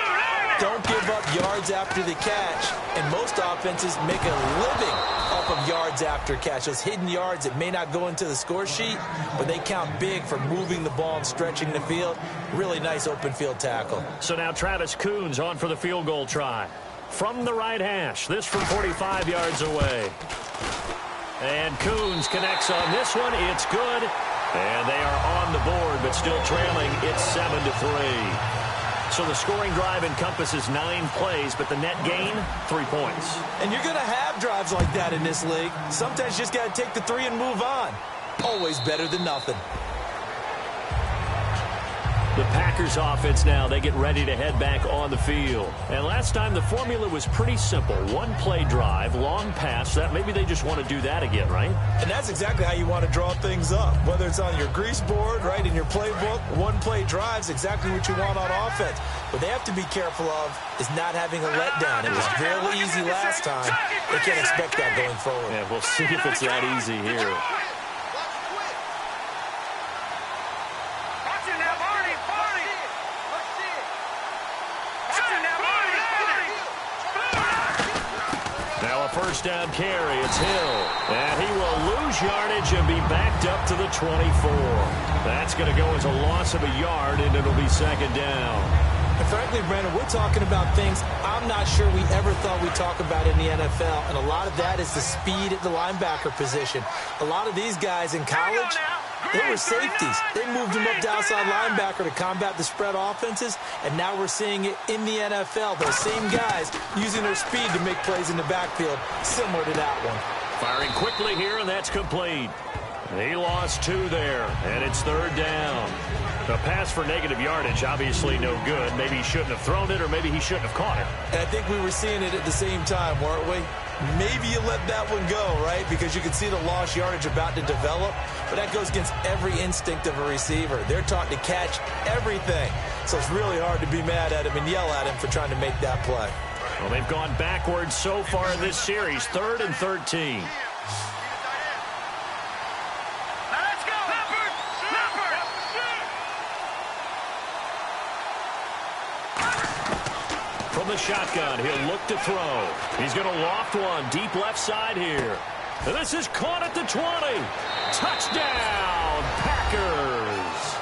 Don't give up yards after the catch, and most offenses make a living off of yards after catch. Those hidden yards that may not go into the score sheet, but they count big for moving the ball and stretching the field. Really nice open field tackle. So now Travis Coons on for the field goal try. From the right hash, this from 45 yards away. And Coons connects on this one. It's good. And they are on the board, but still trailing. It's 7-3. So the scoring drive encompasses 9 plays, but the net gain, 3 points. And you're going to have drives like that in this league. Sometimes you just got to take the 3 and move on. Always better than nothing. The Packers offense now, they get ready to head back on the field. And last time the formula was pretty simple. 1 play drive, long pass. That maybe they just want to do that again, right? And that's exactly how you want to draw things up. Whether it's on your grease board, right, in your playbook, 1 play drive's exactly what you want on offense. What they have to be careful of is not having a letdown. It was fairly easy last time. They can't expect that going forward. Yeah, we'll see if it's that easy here. First down carry, it's Hill. And he will lose yardage and be backed up to the 24. That's going to go as a loss of a yard, and it'll be second down. And frankly, Brandon, we're talking about things I'm not sure we ever thought we'd talk about in the NFL. And a lot of that is the speed at the linebacker position. A lot of these guys in college, they were safeties. They moved them up to outside linebacker to combat the spread offenses, and now we're seeing it in the NFL. Those same guys using their speed to make plays in the backfield, similar to that one. Firing quickly here, and that's complete. He lost 2 there, and it's third down. The pass for negative yardage, obviously no good. Maybe he shouldn't have thrown it, or maybe he shouldn't have caught it. And I think we were seeing it at the same time, weren't we? Maybe you let that one go, right? Because you can see the lost yardage about to develop. But that goes against every instinct of a receiver. They're taught to catch everything. So it's really hard to be mad at him and yell at him for trying to make that play. Well, they've gone backwards so far in this series, 3rd and 13. From the shotgun, he'll look to throw. He's going to loft one deep left side here. And this is caught at the 20. Touchdown, Packers.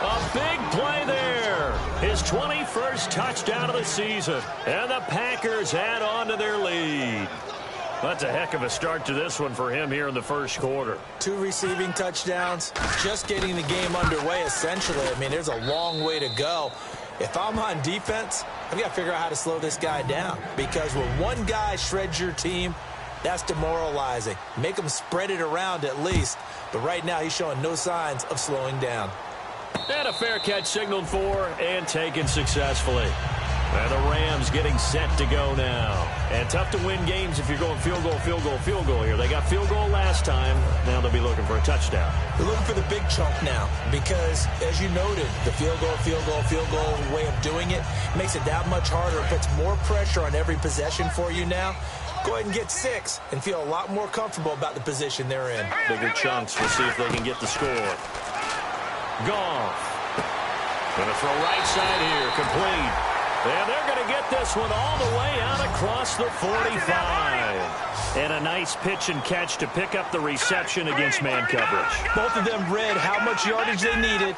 A big play there. His 21st touchdown of the season. And the Packers add on to their lead. That's a heck of a start to this one for him here in the first quarter. 2 receiving touchdowns, just getting the game underway, essentially. I mean, there's a long way to go. If I'm on defense, I've got to figure out how to slow this guy down. Because when one guy shreds your team, that's demoralizing. Make him spread it around at least. But right now, he's showing no signs of slowing down. And a fair catch signaled for and taken successfully. And the Rams getting set to go now. And tough to win games if you're going field goal, field goal, field goal here. They got field goal last time. Now they'll be looking for a touchdown. They're looking for the big chunk now because, as you noted, the field goal way of doing it makes it that much harder. It puts more pressure on every possession for you now. Go ahead and get 6 and feel a lot more comfortable about the position they're in. Bigger chunks. We'll see if they can get the score. Goff. Going to throw right side here. Complete. And they're going to get this one all the way out across the 45. And a nice pitch and catch to pick up the reception against man coverage. Both of them read how much yardage they needed,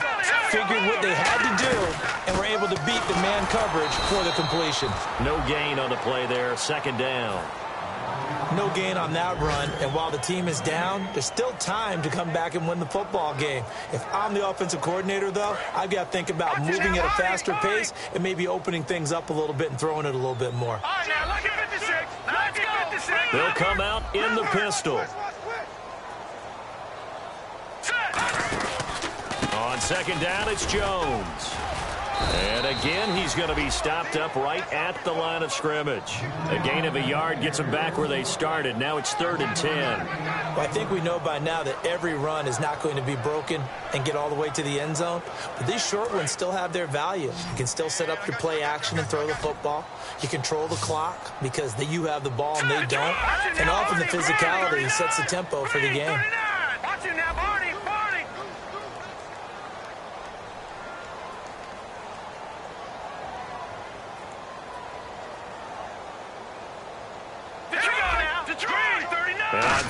figured what they had to do, and were able to beat the man coverage for the completion. No gain on the play there. Second down. No gain on that run, and while the team is down, there's still time to come back and win the football game. If I'm the offensive coordinator, though, I've got to think about moving at a faster pace and maybe opening things up a little bit and throwing it a little bit more. They'll come out in the pistol. On second down, it's Jones. And again, he's going to be stopped up right at the line of scrimmage. A gain of a yard gets them back where they started. Now it's 3rd and 10. Well, I think we know by now that every run is not going to be broken and get all the way to the end zone. But these short ones still have their value. You can still set up your play action and throw the football. You control the clock because you have the ball and they don't. And often the physicality sets the tempo for the game.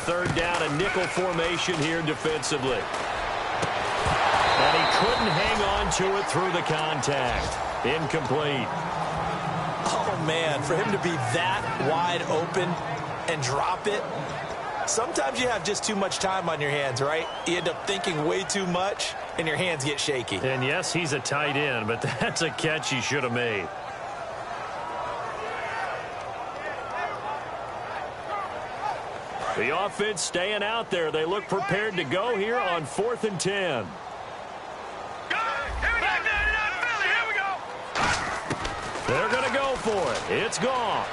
third down, a nickel formation here defensively. And he couldn't hang on to it through the contact. Incomplete. Oh, man, for him to be that wide open and drop it. Sometimes you have just too much time on your hands, right? You end up thinking way too much, and your hands get shaky. And yes, he's a tight end, but that's a catch he should have made. The offense staying out there. They look prepared to go here on 4th and 10. They're going to go for it. It's gone.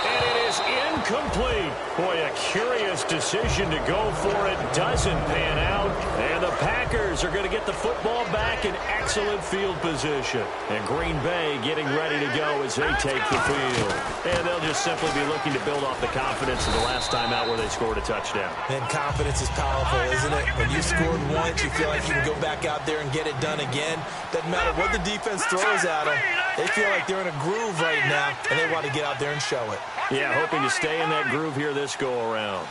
And it is incomplete. Boy, a curious decision to go for it. Doesn't pan out. And the Packers are going to get the football back in excellent field position. And Green Bay getting ready to go as they take the field. And they'll just simply be looking to build off the confidence of the last time out where they scored a touchdown. And confidence is powerful, isn't it? When you scored once, you feel like you can go back out there and get it done again. Doesn't matter what the defense throws at them. They feel like they're in a groove right now, and they want to get out there and show it. Yeah, hoping to stay in that groove here this go-around.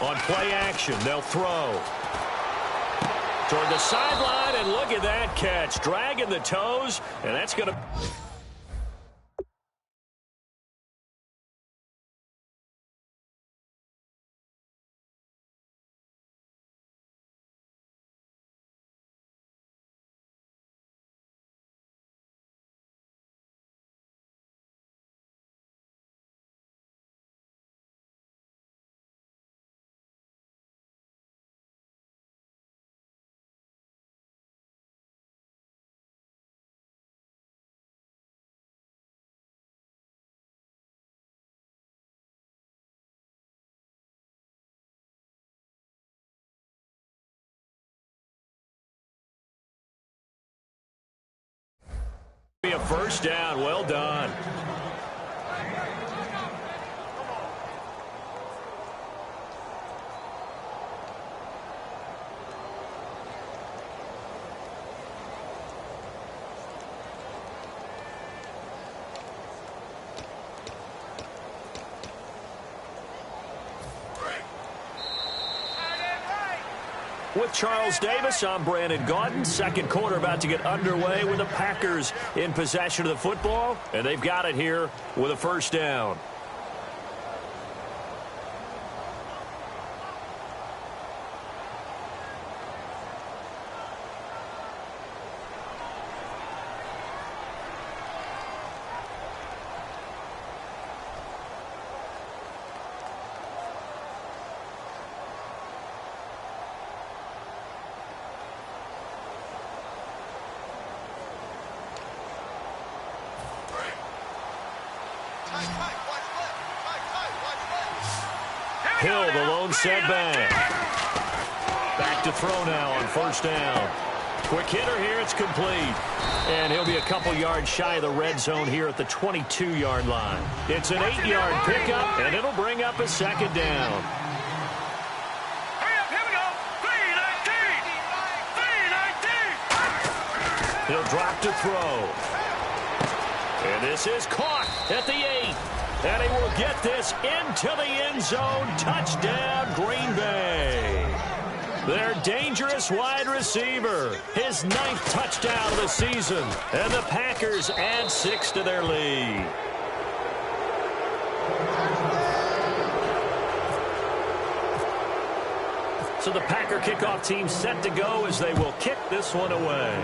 On play action, they'll throw. Toward the sideline, and look at that catch. Dragging the toes, and that's going to... Be a first down. Well done. With Charles Davis, I'm Brandon Gaudin. Second quarter about to get underway with the Packers in possession of the football, and they've got it here with a first down. Hill, the lone setback. Back to throw now on first down. Quick hitter here, it's complete. And he'll be a couple yards shy of the red zone here at the 22-yard line. It's an 8-yard pickup, and it'll bring up a second down. Here we go. 3-19. He'll drop to throw. And this is caught at the 8. And he will get this into the end zone. Touchdown, Green Bay. Their dangerous wide receiver. His 9th touchdown of the season. And the Packers add 6 to their lead. So the Packer kickoff team set to go as they will kick this one away.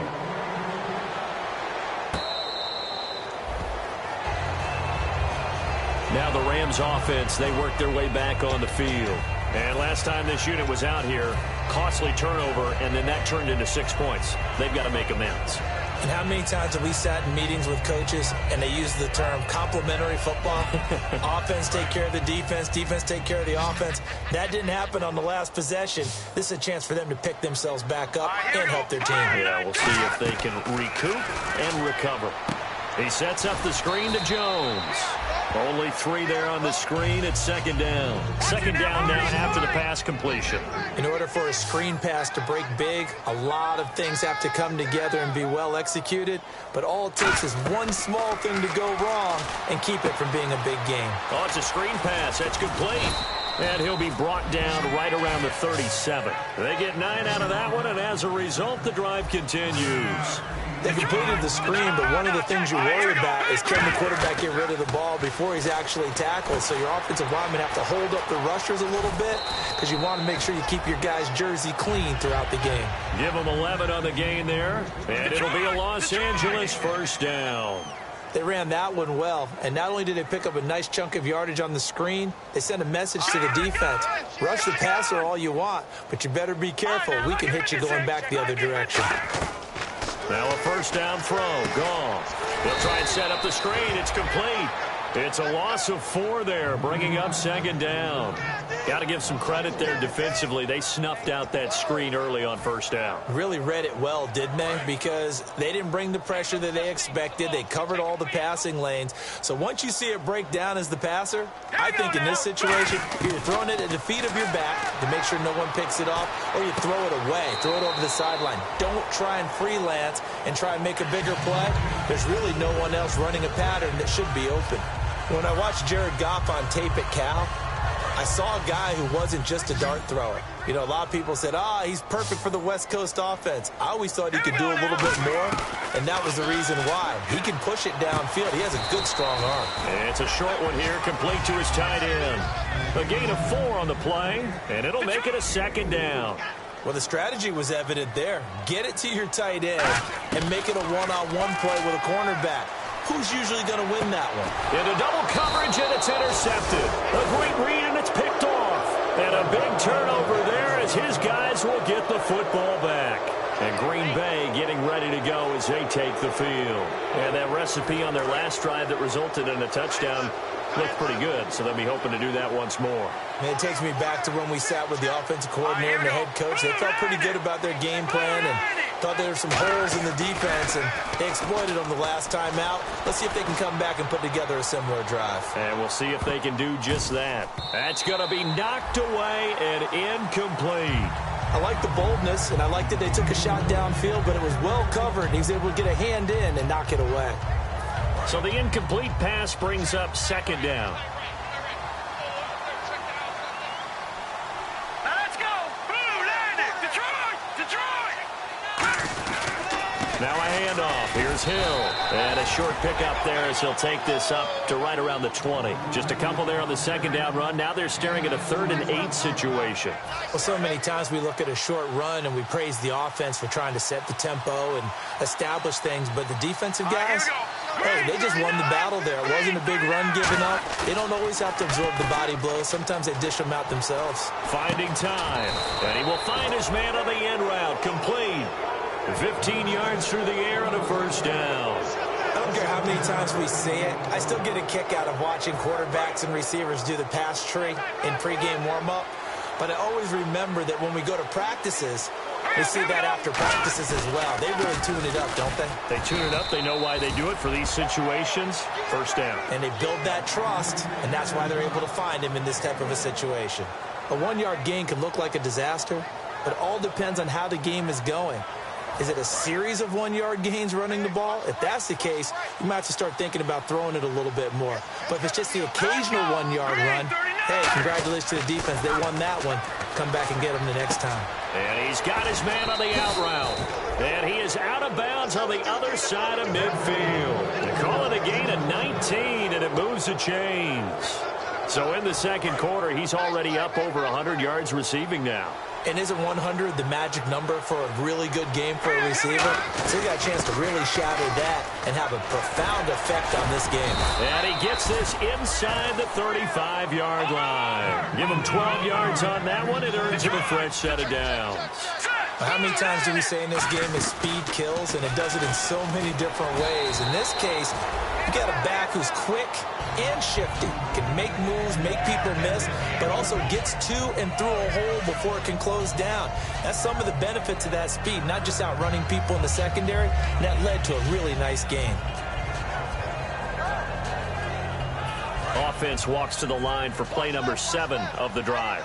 Now the Rams offense, they work their way back on the field. And last time this unit was out here, costly turnover, and then that turned into 6 points. They've got to make amends. And how many times have we sat in meetings with coaches and they use the term complementary football? Offense take care of the defense, defense take care of the offense. That didn't happen on the last possession. This is a chance for them to pick themselves back up and help their team. Yeah, we'll see if they can recoup and recover. He sets up the screen to Jones. Only 3 there on the screen at second down. Second down now after the pass completion. In order for a screen pass to break big, a lot of things have to come together and be well executed. But all it takes is one small thing to go wrong and keep it from being a big game. Oh, it's a screen pass. That's complete. And he'll be brought down right around the 37. They get 9 out of that one, and as a result, the drive continues. They completed the screen, but one of the things you worry about is can the quarterback get rid of the ball before he's actually tackled. So your offensive linemen have to hold up the rushers a little bit because you want to make sure you keep your guy's jersey clean throughout the game. Give them 11 on the gain there, and it'll be a Los Angeles first down. They ran that one well, and not only did they pick up a nice chunk of yardage on the screen, they sent a message to the defense. Rush the passer all you want, but you better be careful. We can hit you going back the other direction. Now a first down throw, gone. They'll try and set up the screen. It's complete. It's a loss of 4 there, bringing up second down. Got to give some credit there defensively. They snuffed out that screen early on first down. Really read it well, didn't they? Because they didn't bring the pressure that they expected. They covered all the passing lanes. So once you see it break down as the passer, I think in this situation, you're throwing it at the feet of your back to make sure no one picks it off, or you throw it away, throw it over the sideline. Don't try and freelance and try and make a bigger play. There's really no one else running a pattern that should be open. When I watched Jared Goff on tape at Cal, I saw a guy who wasn't just a dart thrower. You know, a lot of people said, he's perfect for the West Coast offense. I always thought he could do a little bit more, and that was the reason why. He can push it downfield. He has a good, strong arm. And it's a short one here, complete to his tight end. A gain of 4 on the play, and it'll make it a second down. Well, the strategy was evident there. Get it to your tight end and make it a one-on-one play with a cornerback. Who's usually going to win that one? Into double coverage, and it's intercepted. A great read, and it's picked off. And a big turnover there as his guys will get the football back. And Green Bay getting ready to go as they take the field. And that recipe on their last drive that resulted in a touchdown looked pretty good, so they'll be hoping to do that once more. And it takes me back to when we sat with the offensive coordinator and the head coach. They felt pretty good about their game plan and thought there were some holes in the defense, and they exploited them the last time out. Let's see if they can come back and put together a similar drive. And we'll see if they can do just that. That's going to be knocked away and incomplete. I like the boldness, and I like that they took a shot downfield, but it was well covered. He was able to get a hand in and knock it away. So the incomplete pass brings up second down. Now let's go. Blue, land it. Detroit. Now a handoff. Here's Hill. And a short pickup there as he'll take this up to right around the 20. Just a couple there on the second down run. Now they're staring at a 3rd and 8 situation. Well, so many times we look at a short run and we praise the offense for trying to set the tempo and establish things, but the defensive guys, hey, they just won the battle there. It wasn't a big run given up. They don't always have to absorb the body blows. Sometimes they dish them out themselves. Finding time. And he will find his man on the end route. Complete. 15 yards through the air and a first down. I don't care how many times we see it. I still get a kick out of watching quarterbacks and receivers do the pass tree in pregame warm-up. But I always remember that when we go to practices, we see that after practices as well. They really tune it up, don't they? They tune it up. They know why they do it for these situations. First down. And they build that trust, and that's why they're able to find him in this type of a situation. A 1-yard gain can look like a disaster, but it all depends on how the game is going. Is it a series of 1-yard gains running the ball? If that's the case, you might have to start thinking about throwing it a little bit more. But if it's just the occasional 1-yard run, hey, congratulations to the defense. They won that one. Come back and get them the next time. And he's got his man on the out route. And he is out of bounds on the other side of midfield. They call it a gain of 19, and it moves the chains. So in the second quarter, he's already up over 100 yards receiving now. And isn't 100 the magic number for a really good game for a receiver? So he got a chance to really shatter that and have a profound effect on this game. And he gets this inside the 35-yard line. Give him 12 yards on that one. It earns him a fresh set of downs. How many times do we say in this game is speed kills, and it does it in so many different ways. In this case, you got a back who's quick and shifty, can make moves, make people miss, but also gets to and through a hole before it can close down. That's some of the benefits of that speed, not just outrunning people in the secondary, and that led to a really nice game. offense walks to the line for play number 7 of the drive.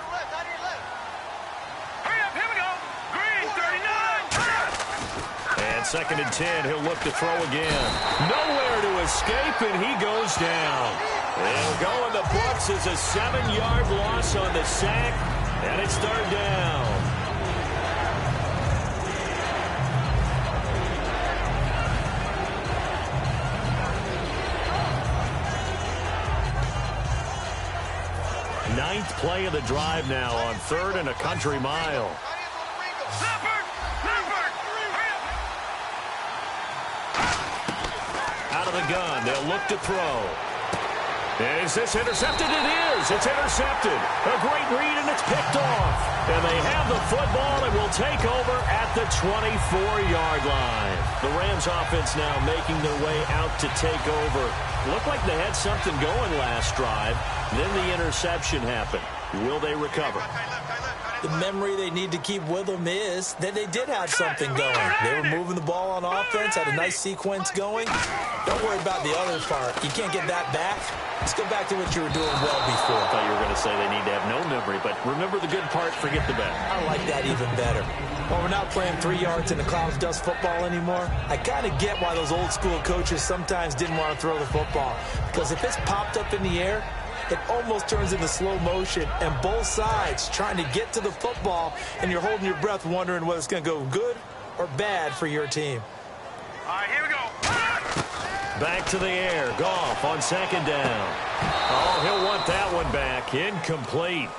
Hurry up, here we go. Green, 39. And 2nd and 10, he'll look to throw again. Nowhere to escape, and he goes down. It'll go in the books as a 7-yard loss on the sack, and it's 3rd down. Ninth play of the drive now on 3rd and a country mile. Leopard, Out of the gun, they'll look to throw. Is this intercepted? It is. It's intercepted. A great read, and it's picked off. And they have the football and will take over at the 24-yard line. The Rams offense now making their way out to take over. Looked like they had something going last drive. Then the interception happened. Will they recover? The memory they need to keep with them is that they did have something going. They were moving the ball on offense, had a nice sequence going. Don't worry about the other part. You can't get that back. Let's go back to what you were doing well before. I thought you were going to say they need to have no memory, but remember the good part, forget the bad. I like that even better. While we're not playing 3 yards in the cloud of dust football anymore, I kind of get why those old school coaches sometimes didn't want to throw the football. Because if it's popped up in the air, it almost turns into slow motion, and both sides trying to get to the football, and you're holding your breath wondering whether it's going to go good or bad for your team. All right, here we go. Back to the air. Goff on 2nd down. Oh, he'll want that one back. Incomplete.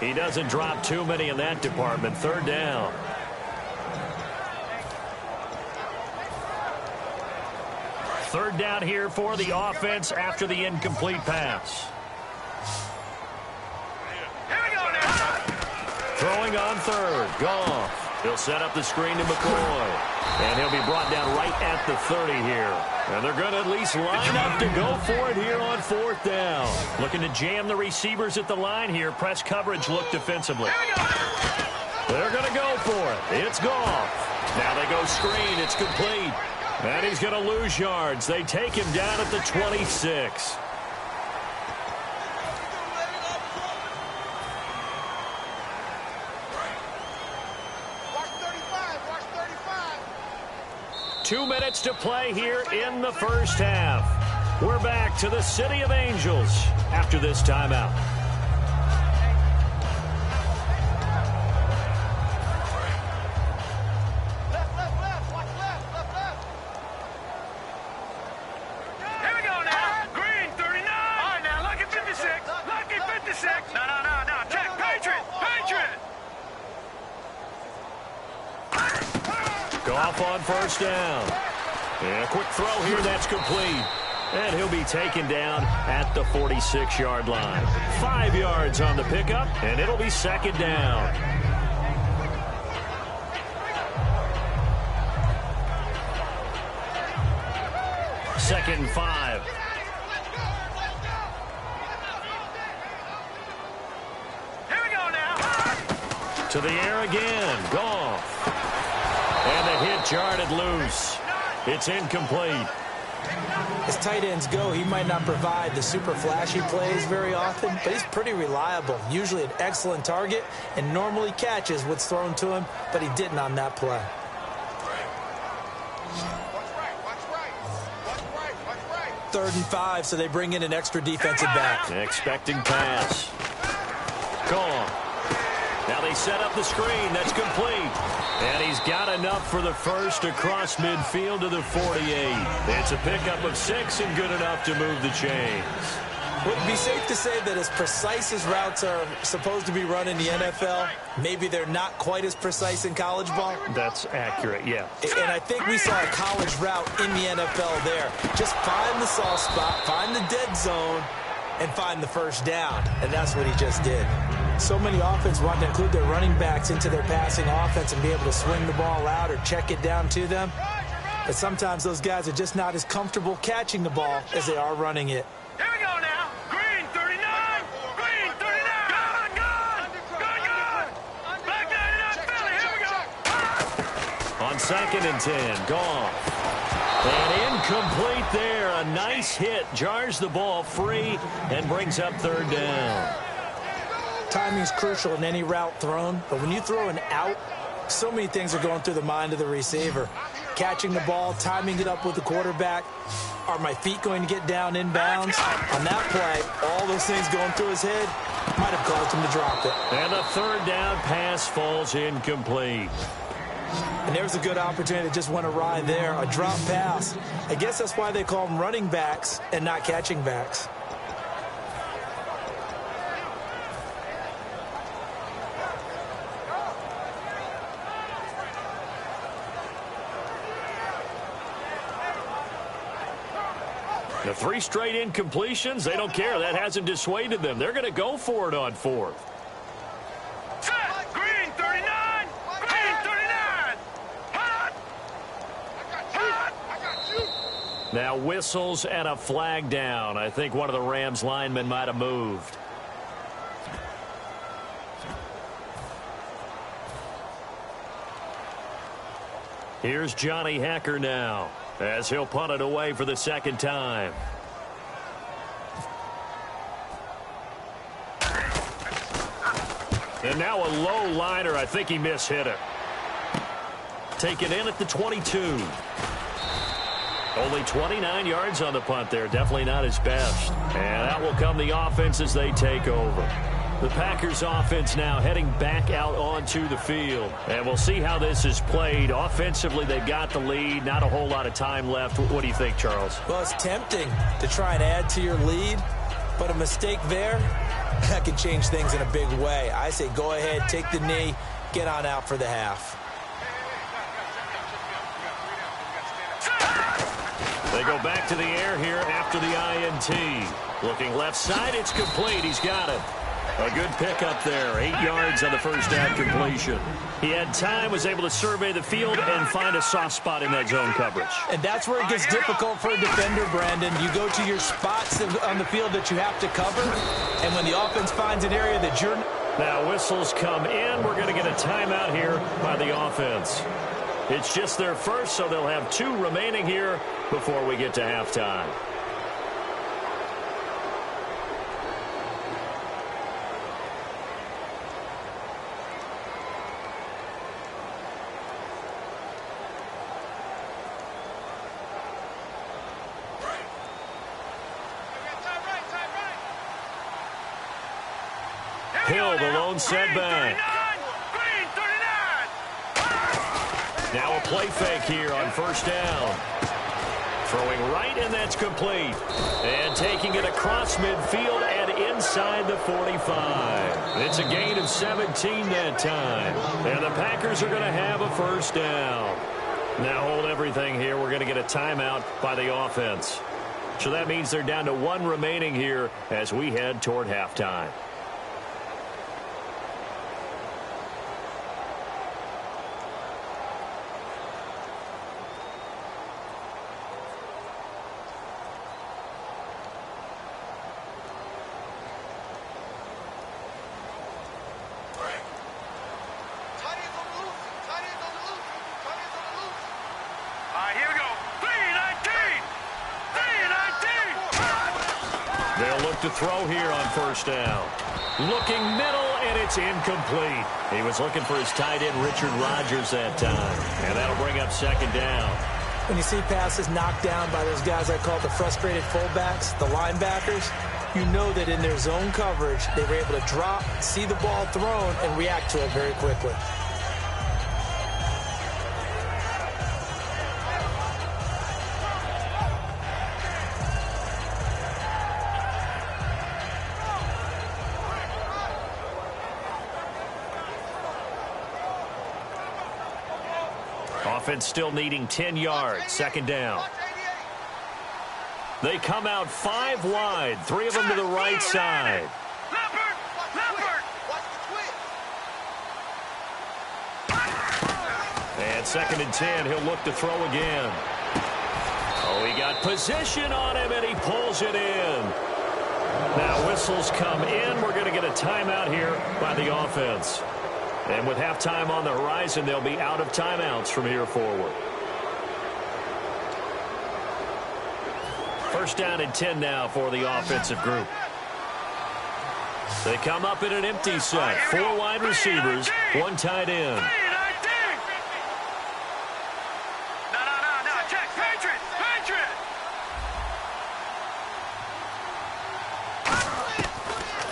He doesn't drop too many in that department. 3rd down. Third down here for the offense after the incomplete pass. Here we go now. Throwing on 3rd. Goff. He'll set up the screen to McCoy. And he'll be brought down right at the 30 here. And they're going to at least line up to go for it here on 4th down. Looking to jam the receivers at the line here. Press coverage look defensively. They're going to go for it. It's Goff. Now they go screen. It's complete. And he's going to lose yards. They take him down at the 26. Watch 35. Watch 35. 2 minutes to play here in the first half. We're back to the City of Angels after this timeout. Goff on 1st down. And a quick throw here, that's complete. And he'll be taken down at the 46-yard line. 5 yards on the pickup, and it'll be 2nd down. Second and 5. Here we go now. To the air again. Goff. And the hit jarred loose. It's incomplete. As tight ends go, he might not provide the super flashy plays very often, but he's pretty reliable. Usually an excellent target and normally catches what's thrown to him, but he didn't on that play. Third and 5, so they bring in an extra defensive back. Expecting pass. Gone. Now they set up the screen. That's complete. And he's got enough for the first across midfield to the 48. It's a pickup of 6 and good enough to move the chains. Would it be safe to say that as precise as routes are supposed to be run in the NFL, maybe they're not quite as precise in college ball? That's accurate, yeah. And I think we saw a college route in the NFL there. Just find the soft spot, find the dead zone, and find the first down. And that's what he just did. So many offenses want to include their running backs into their passing offense and be able to swing the ball out or check it down to them. But sometimes those guys are just not as comfortable catching the ball as they are running it. Here we go now. Green 39. Green 39. Gun, gun. Gun, gun. Black 99 Philly. Here we go. On 2nd and 10, Goff. And incomplete there. A nice hit. Jars the ball free and brings up third down. Timing is crucial in any route thrown, but when you throw an out, so many things are going through the mind of the receiver. Catching the ball, timing it up with the quarterback. Are my feet going to get down inbounds? On that play, all those things going through his head might have caused him to drop it. And the third down pass falls incomplete. And there's a good opportunity that just went awry there, a drop pass. I guess that's why they call them running backs and not catching backs. The 3 straight incompletions, they don't care. That hasn't dissuaded them. They're going to go for it on 4th. Set. Green 39. Green 39. Hot. I got you. Now whistles and a flag down. I think one of the Rams linemen might have moved. Here's Johnny Hacker now, as he'll punt it away for the second time. And now a low liner. I think he mishit it. Taken in at the 22. Only 29 yards on the punt there. Definitely not his best. And out will come the offense as they take over. The Packers offense now heading back out onto the field. And we'll see how this is played. Offensively, they've got the lead. Not a whole lot of time left. What do you think, Charles? Well, it's tempting to try and add to your lead, but a mistake there, that can change things in a big way. I say go ahead, take the knee, get on out for the half. They go back to the air here after the INT. Looking left side, it's complete. He's got it. A good pickup there. 8 yards on the first down completion. He had time, was able to survey the field and find a soft spot in that zone coverage. And that's where it gets difficult for a defender, Brandon. You go to your spots on the field that you have to cover, and when the offense finds an area that you're... Now whistles come in. We're going to get a timeout here by the offense. It's just their first, so they'll have 2 remaining here before we get to halftime. Hill, the lone setback. Green 39. Now a play fake here on first down. Throwing right, and that's complete. And taking it across midfield and inside the 45. It's a gain of 17 that time. And the Packers are going to have a first down. Now hold everything here. We're going to get a timeout by the offense. So that means they're down to 1 remaining here as we head toward halftime. To throw here on first down. Looking middle, and it's incomplete. He was looking for his tight end, Richard Rodgers, that time. And that'll bring up second down. When you see passes knocked down by those guys I call the frustrated fullbacks, the linebackers, you know that in their zone coverage, they were able to drop, see the ball thrown, and react to it very quickly. Offense still needing 10 yards. Second down. They come out 5 wide. 3 of them to the right side. And second and 10. He'll look to throw again. Oh, he got position on him, and he pulls it in. Now whistles come in. We're going to get a timeout here by the offense. And with halftime on the horizon, they'll be out of timeouts from here forward. First down and 10 now for the offensive group. They come up in an empty set. 4 wide receivers, 1 tight end. Check. Patriot.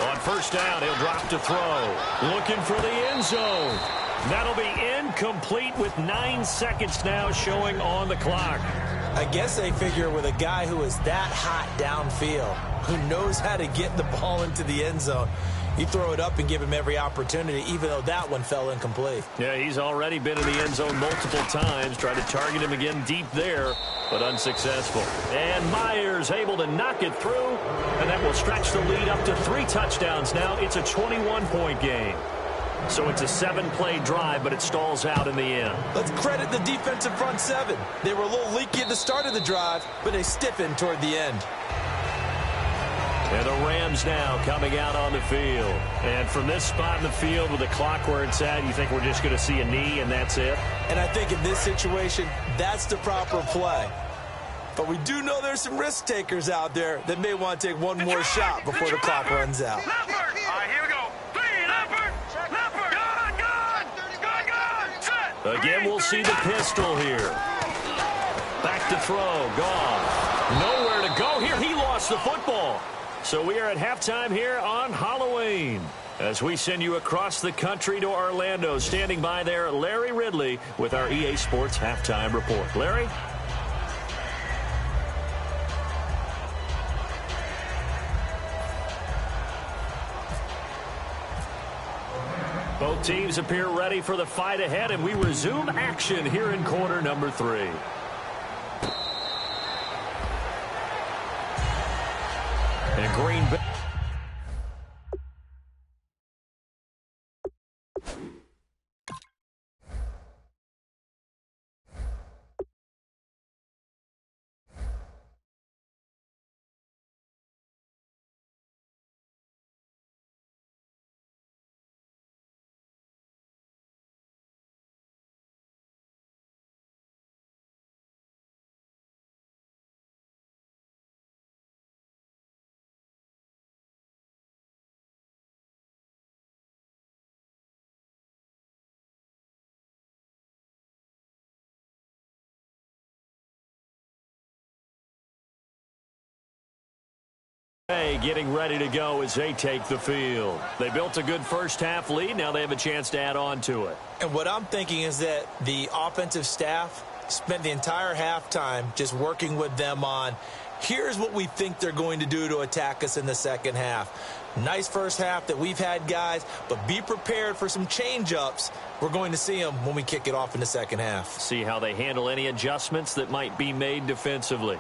On first down, he'll drop to throw. Looking for the end zone. That'll be incomplete with 9 seconds now showing on the clock. I guess they figure with a guy who is that hot downfield, who knows how to get the ball into the end zone, you throw it up and give him every opportunity, even though that one fell incomplete. Yeah, he's already been in the end zone multiple times. Tried to target him again deep there, but unsuccessful. And Myers able to knock it through, and that will stretch the lead up to 3 touchdowns now. It's a 21-point game. So it's a 7-play drive, but it stalls out in the end. Let's credit the defensive front 7. They were a little leaky at the start of the drive, but they stiffened toward the end. And the Rams now coming out on the field. And from this spot in the field with the clock where it's at, you think we're just going to see a knee and that's it? And I think in this situation, that's the proper play. But we do know there's some risk takers out there that may want to take one more shot before the clock runs out. All right, here we go. Leopard. Gun. Set. Again, we'll see the pistol here. Back to throw. Gone. Nowhere to go here. He lost the football. So we are at halftime here on Halloween. As we send you across the country to Orlando, standing by there, Larry Ridley with our EA Sports Halftime Report. Larry? Both teams appear ready for the fight ahead, and we resume action here in quarter number 3. And Green Bay. Getting ready to go as they take the field. They built a good first-half lead. Now they have a chance to add on to it. And what I'm thinking is that the offensive staff spent the entire halftime just working with them on, here's what we think they're going to do to attack us in the second half. Nice first half that we've had, guys, but be prepared for some change-ups. We're going to see them when we kick it off in the second half. See how they handle any adjustments that might be made defensively.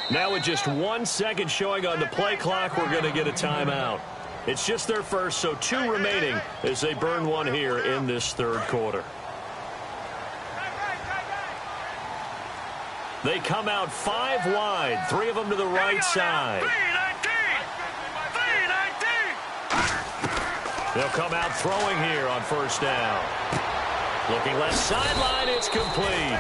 Now with just 1 second showing on the play clock, we're going to get a timeout. It's just their first, so 2 remaining as they burn one here in this third quarter. They come out 5 wide, 3 of them to the right side. They'll come out throwing here on first down. Looking left sideline, it's complete.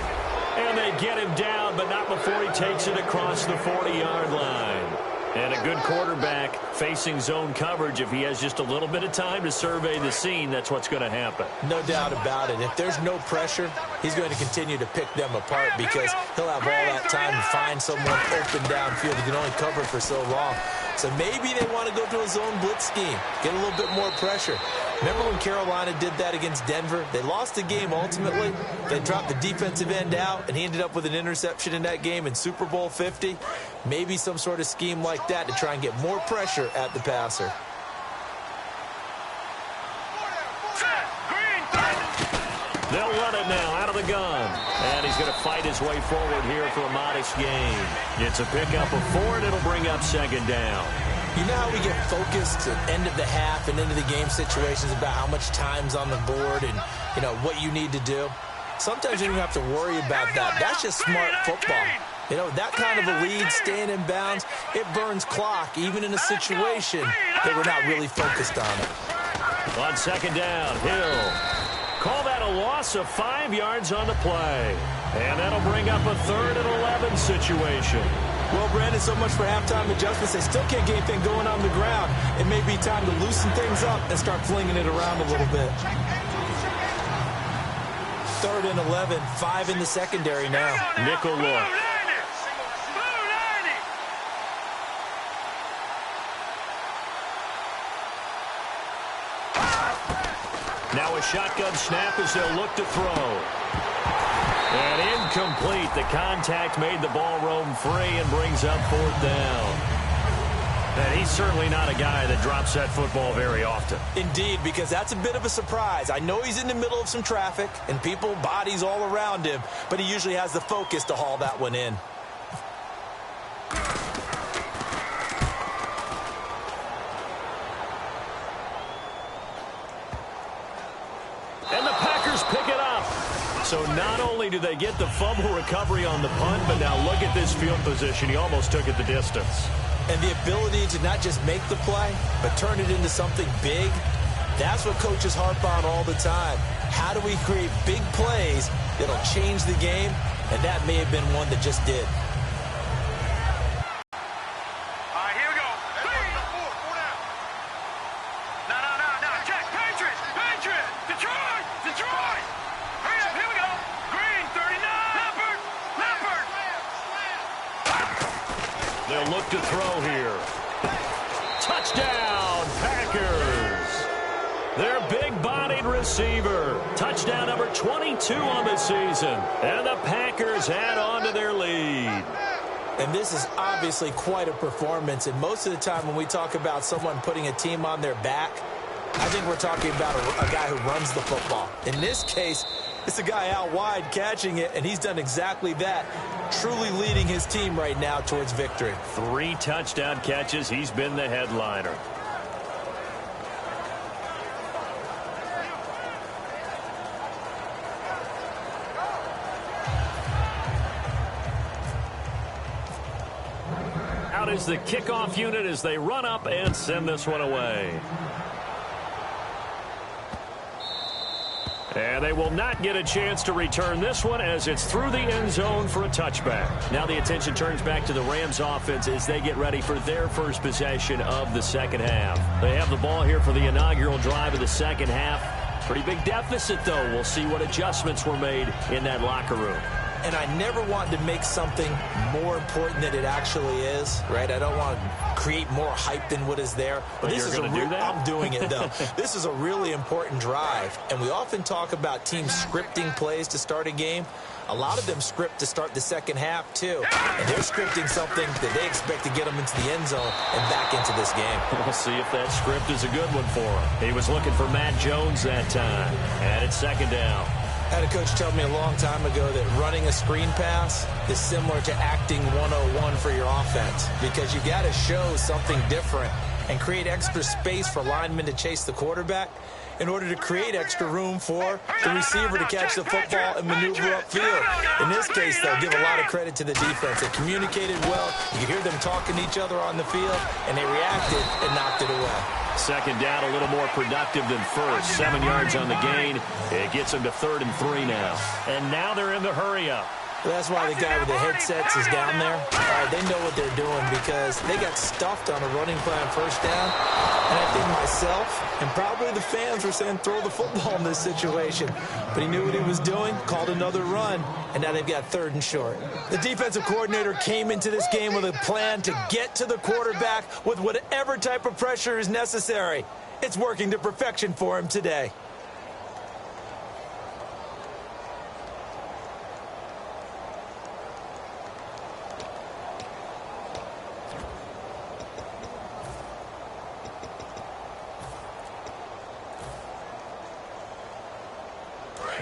And they get him down, but not before he takes it across the 40-yard line. And a good quarterback facing zone coverage. If he has just a little bit of time to survey the scene, that's what's going to happen. No doubt about it. If there's no pressure, he's going to continue to pick them apart because he'll have all that time to find someone open downfield. He can only cover for so long. So maybe they want to go to a zone blitz scheme, get a little bit more pressure. Remember when Carolina did that against Denver? They lost the game ultimately. They dropped the defensive end out, and he ended up with an interception in that game in Super Bowl 50. Maybe some sort of scheme like that to try and get more pressure at the passer. They'll run it now out of the gun. And he's going to fight his way forward here for a modest gain. It's a pickup of 4, and it'll bring up second down. You know how we get focused at end of the half and into the game situations about how much time's on the board and, you know, what you need to do? Sometimes you don't have to worry about that. That's just smart football. You know, that kind of a lead, staying in bounds, it burns clock, even in a situation that we're not really focused on it. On second down, Hill. Call that a loss of 5 yards on the play. And that'll bring up a 3rd and 11 situation. Well, Brandon, so much for halftime adjustments. They still can't get anything going on the ground. It may be time to loosen things up and start flinging it around a little bit. 3rd and 11, 5 in the secondary now. Nickel look. Now a shotgun snap as they'll look to throw. And incomplete. The contact made the ball roam free and brings up 4th down. And he's certainly not a guy that drops that football very often. Indeed, because that's a bit of a surprise. I know he's in the middle of some traffic and people, bodies all around him, but he usually has the focus to haul that one in. And the Packers pick it up. So not only do they get the fumble recovery on the punt, but now look at this field position. He almost took it the distance. And the ability to not just make the play, but turn it into something big, that's what coaches harp on all the time. How do we create big plays that'll change the game? And that may have been one that just did. All right, here we go. No. Check. Patriots. Detroit. Hurry up. Here we go. Green, 39. Leopard. They'll look to throw here. Touchdown, Packers. Their big-bodied receiver. Touchdown number 22 on the season. And the Packers add on to their lead. And this is obviously quite a performance. And most of the time when we talk about someone putting a team on their back, I think we're talking about a guy who runs the football. In this case, it's a guy out wide catching it, and he's done exactly that, truly leading his team right now towards victory. 3 touchdown catches. He's been the headliner. Out is the kickoff unit as they run up and send this one away. And they will not get a chance to return this one as it's through the end zone for a touchback. Now the attention turns back to the Rams offense as they get ready for their first possession of the second half. They have the ball here for the inaugural drive of the second half. Pretty big deficit, though. We'll see what adjustments were made in that locker room. And I never want to make something more important than it actually is, right? I don't want to create more hype than what is there. But this you're is going to do that? I'm doing it, though. This is a really important drive. And we often talk about teams scripting plays to start a game. A lot of them script to start the second half, too. And they're scripting something that they expect to get them into the end zone and back into this game. We'll see if that script is a good one for him. He was looking for Matt Jones that time. And it's second down. I had a coach tell me a long time ago that running a screen pass is similar to acting 101 for your offense, because you got to show something different and create extra space for linemen to chase the quarterback in order to create extra room for the receiver to catch the football and maneuver upfield. In this case, they'll give a lot of credit to the defense. They communicated well. You could hear them talking to each other on the field, and they reacted and knocked it away. Second down, a little more productive than first. 7 yards on the gain. It gets them to 3rd and 3 now. And now they're in the hurry-up. Well, that's why the guy with the headsets is down there. They know what they're doing because they got stuffed on a running play on first down. And I think myself and probably the fans were saying throw the football in this situation. But he knew what he was doing, called another run, and now they've got 3rd and short. The defensive coordinator came into this game with a plan to get to the quarterback with whatever type of pressure is necessary. It's working to perfection for him today.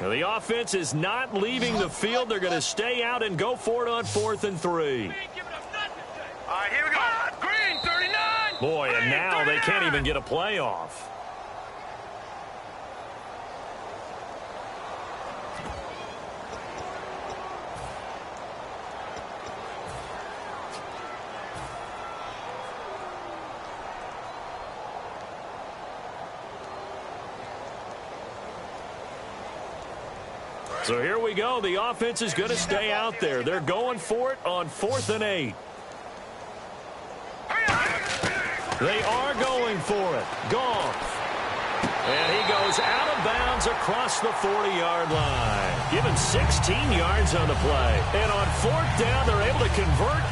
Now, the offense is not leaving the field. They're going to stay out and go for it on 4th and 3. All right, here we go. Green, 39. Boy, and now they can't even get a play off. So here we go. The offense is going to stay out there. They're going for it on 4th and 8. They are going for it. Goff. And he goes out of bounds across the 40-yard line. Given 16 yards on the play. And on 4th down, they're able to convert.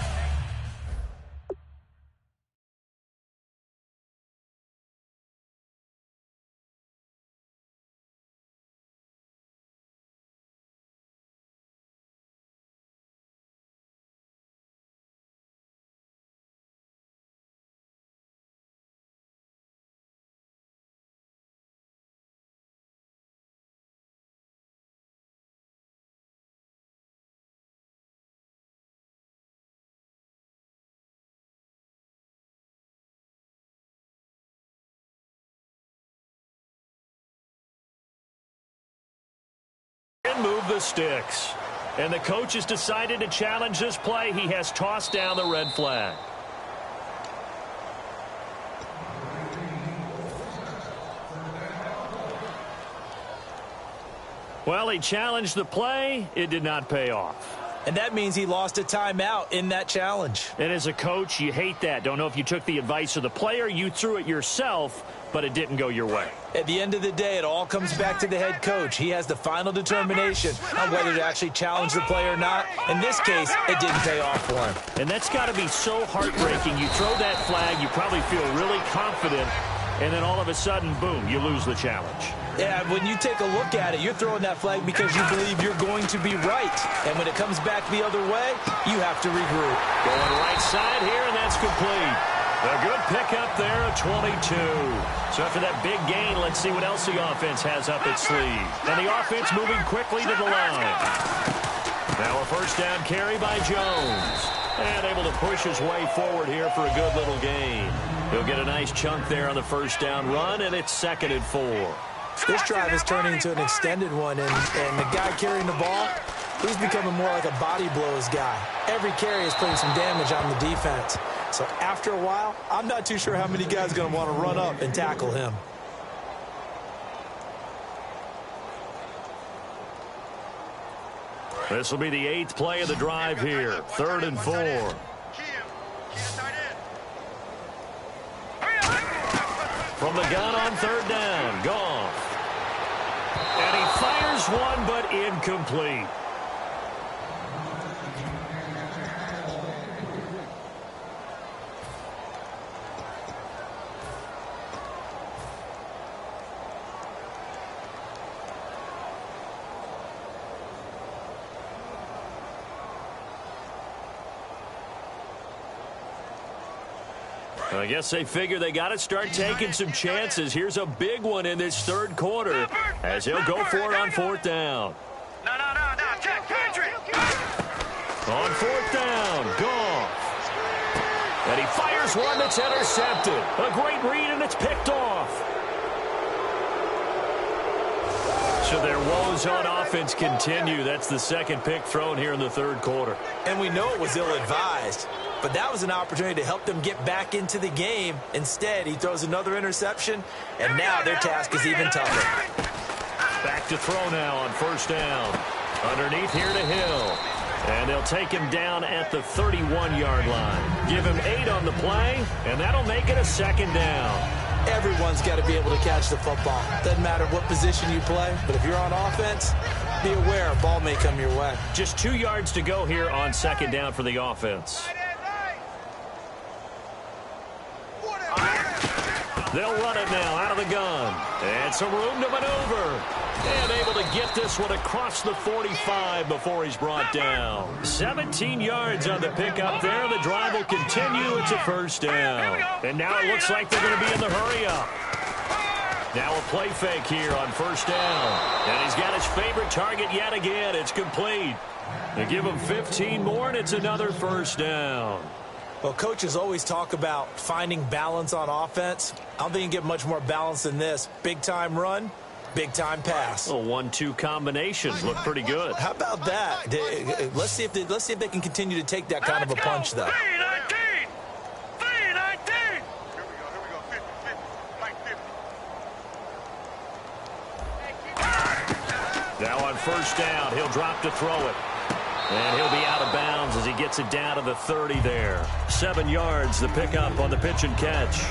Move the sticks. And the coach has decided to challenge this play. He has tossed down the red flag. Well, he challenged the play. It did not pay off. And that means he lost a timeout in that challenge. And as a coach, you hate that. Don't know if you took the advice of the player, you threw it yourself, but it didn't go your way. At the end of the day, it all comes back to the head coach. He has the final determination on whether to actually challenge the play or not. In this case, it didn't pay off for him. And that's got to be so heartbreaking. You throw that flag, you probably feel really confident, and then all of a sudden, boom, you lose the challenge. Yeah, when you take a look at it, you're throwing that flag because you believe you're going to be right. And when it comes back the other way, you have to regroup. Going right side here, and that's complete. A good pickup there, a 22. So after that big gain, let's see what else the offense has up its sleeve. And the offense moving quickly to the line. Now a first down carry by Jones. And able to push his way forward here for a good little gain. He'll get a nice chunk there on the first down run, and it's 2nd and 4. This drive is turning into an extended one, and the guy carrying the ball, he's becoming more like a body blows guy. Every carry is putting some damage on the defense. So after a while, I'm not too sure how many guys are going to want to run up and tackle him. This will be the 8th play of the drive here. 3rd and 4. From the gun on 3rd down, Goff. And he fires one, but incomplete. I guess they figure they got to start taking some chances. Here's a big one in this 3rd quarter as he'll go for it on 4th down. No, check, Patrick. On 4th down, Goff. And he fires one that's intercepted. A great read, and it's picked off. So their woes on offense continue. That's the 2nd pick thrown here in the 3rd quarter. And we know it was ill-advised. But that was an opportunity to help them get back into the game. Instead, he throws another interception, and now their task is even tougher. Back to throw now on 1st down. Underneath here to Hill. And they'll take him down at the 31-yard line. Give him 8 on the play, and that'll make it a 2nd down. Everyone's got to be able to catch the football. Doesn't matter what position you play, but if you're on offense, be aware a ball may come your way. Just 2 yards to go here on 2nd down for the offense. They'll run it now out of the gun. And some room to maneuver. And able to get this one across the 45 before he's brought down. 17 yards on the pickup there. The drive will continue. It's a 1st down. And now it looks like they're going to be in the hurry up. Now a play fake here on first down. And he's got his favorite target yet again. It's complete. They give him 15 more, and it's another first down. Well, coaches always talk about finding balance on offense. I don't think you can get much more balance than this. Big-time run, big-time pass. Well, 1-2 combinations look pretty good. How about that? Let's see if they can continue to take that kind of a punch, though. 319! 319! Here we go. 50, 50, like 50. Now on first down, he'll drop to throw it. And he'll be out of bounds as he gets it down to the 30 there. 7 yards, the pickup on the pitch and catch.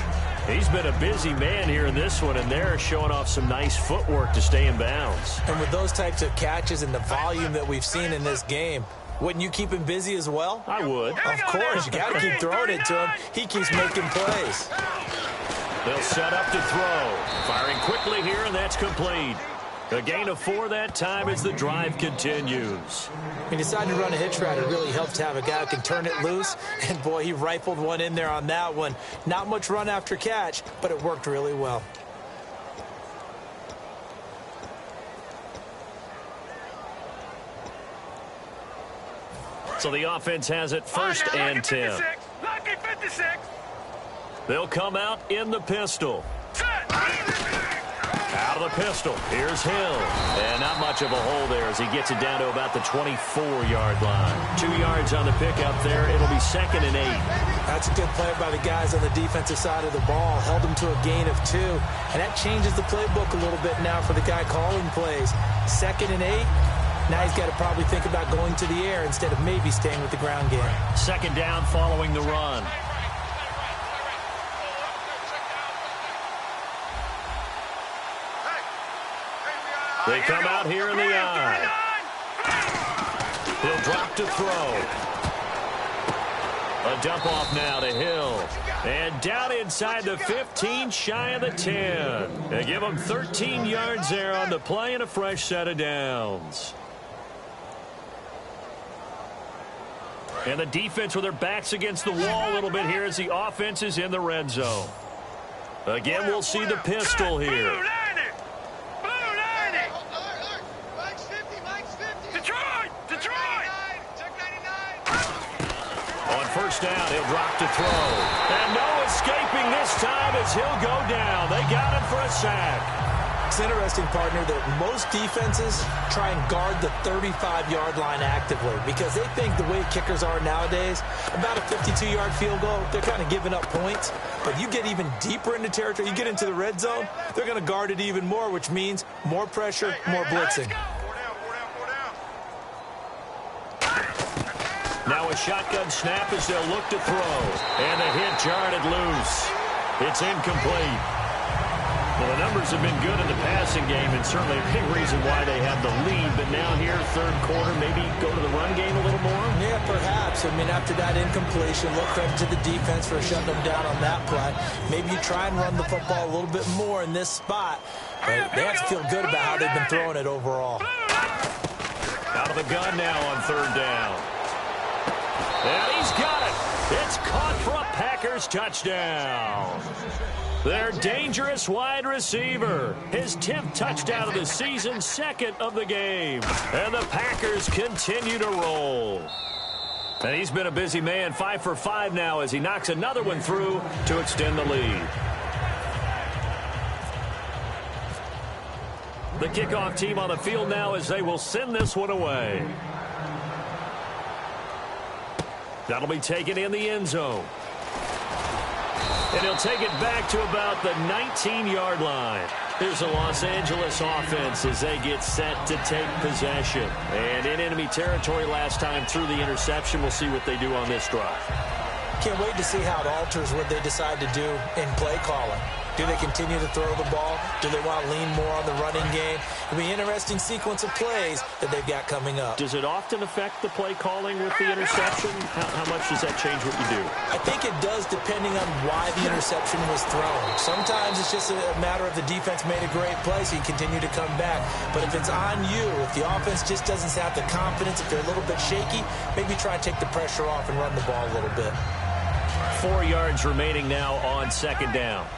He's been a busy man here in this one, and they're showing off some nice footwork to stay in bounds. And with those types of catches and the volume that we've seen in this game, wouldn't you keep him busy as well? I would. Of course, you got to keep throwing it to him. He keeps making plays. They'll set up to throw. Firing quickly here, and that's complete. A gain of 4 that time as the drive continues. He decided to run a hitch route. It really helps to have a guy who can turn it loose. And, boy, he rifled one in there on that one. Not much run after catch, but it worked really well. So the offense has it first and 10. Lucky 56. They'll come out in the pistol. Out of the pistol. Here's Hill. And not much of a hole there as he gets it down to about the 24-yard line. 2 yards on the pickup there. It'll be 2nd and 8. That's a good play by the guys on the defensive side of the ball. Held them to a gain of 2. And that changes the playbook a little bit now for the guy calling plays. 2nd and 8. Now he's got to probably think about going to the air instead of maybe staying with the ground game. 2nd down following the run. They come out here in the eye. He'll drop to throw. A dump off now to Hill. And down inside the 15, shy of the 10. They give him 13 yards there on the play and a fresh set of downs. And the defense with their backs against the wall a little bit here as the offense is in the red zone. Again, we'll see the pistol here. First down, he'll drop to throw. And no escaping this time as he'll go down. They got him for a sack. It's interesting, partner, that most defenses try and guard the 35-yard line actively because they think the way kickers are nowadays, about a 52-yard field goal, they're kind of giving up points. But you get even deeper into territory, you get into the red zone, they're going to guard it even more, which means more pressure, more blitzing. Now a shotgun snap as they'll look to throw. And the hit jarred it loose. It's incomplete. Well, the numbers have been good in the passing game, and certainly a big reason why they have the lead. But now here, third quarter, maybe go to the run game a little more? Yeah, perhaps. I mean, after that incompletion, look credit to the defense for shutting them down on that play. Maybe you try and run the football a little bit more in this spot. But they have to feel good about how they've been throwing it overall. Out of the gun now on third down. And he's got it. It's caught for a Packers touchdown. Their dangerous wide receiver. His 10th touchdown of the season, 2nd of the game. And the Packers continue to roll. And he's been a busy man, 5 for 5 now as he knocks another one through to extend the lead. The kickoff team on the field now as they will send this one away. That'll be taken in the end zone. And he'll take it back to about the 19-yard line. Here's the Los Angeles offense as they get set to take possession. And in enemy territory last time through the interception. We'll see what they do on this drive. Can't wait to see how it alters what they decide to do in play calling. Do they continue to throw the ball? Do they want to lean more on the running game? It'll be an interesting sequence of plays that they've got coming up. Does it often affect the play calling with the interception? How much does that change what you do? I think it does depending on why the interception was thrown. Sometimes it's just a matter of the defense made a great play, so you continue to come back. But if it's on you, if the offense just doesn't have the confidence, if they're a little bit shaky, maybe try and take the pressure off and run the ball a little bit. 4 yards remaining now on second down.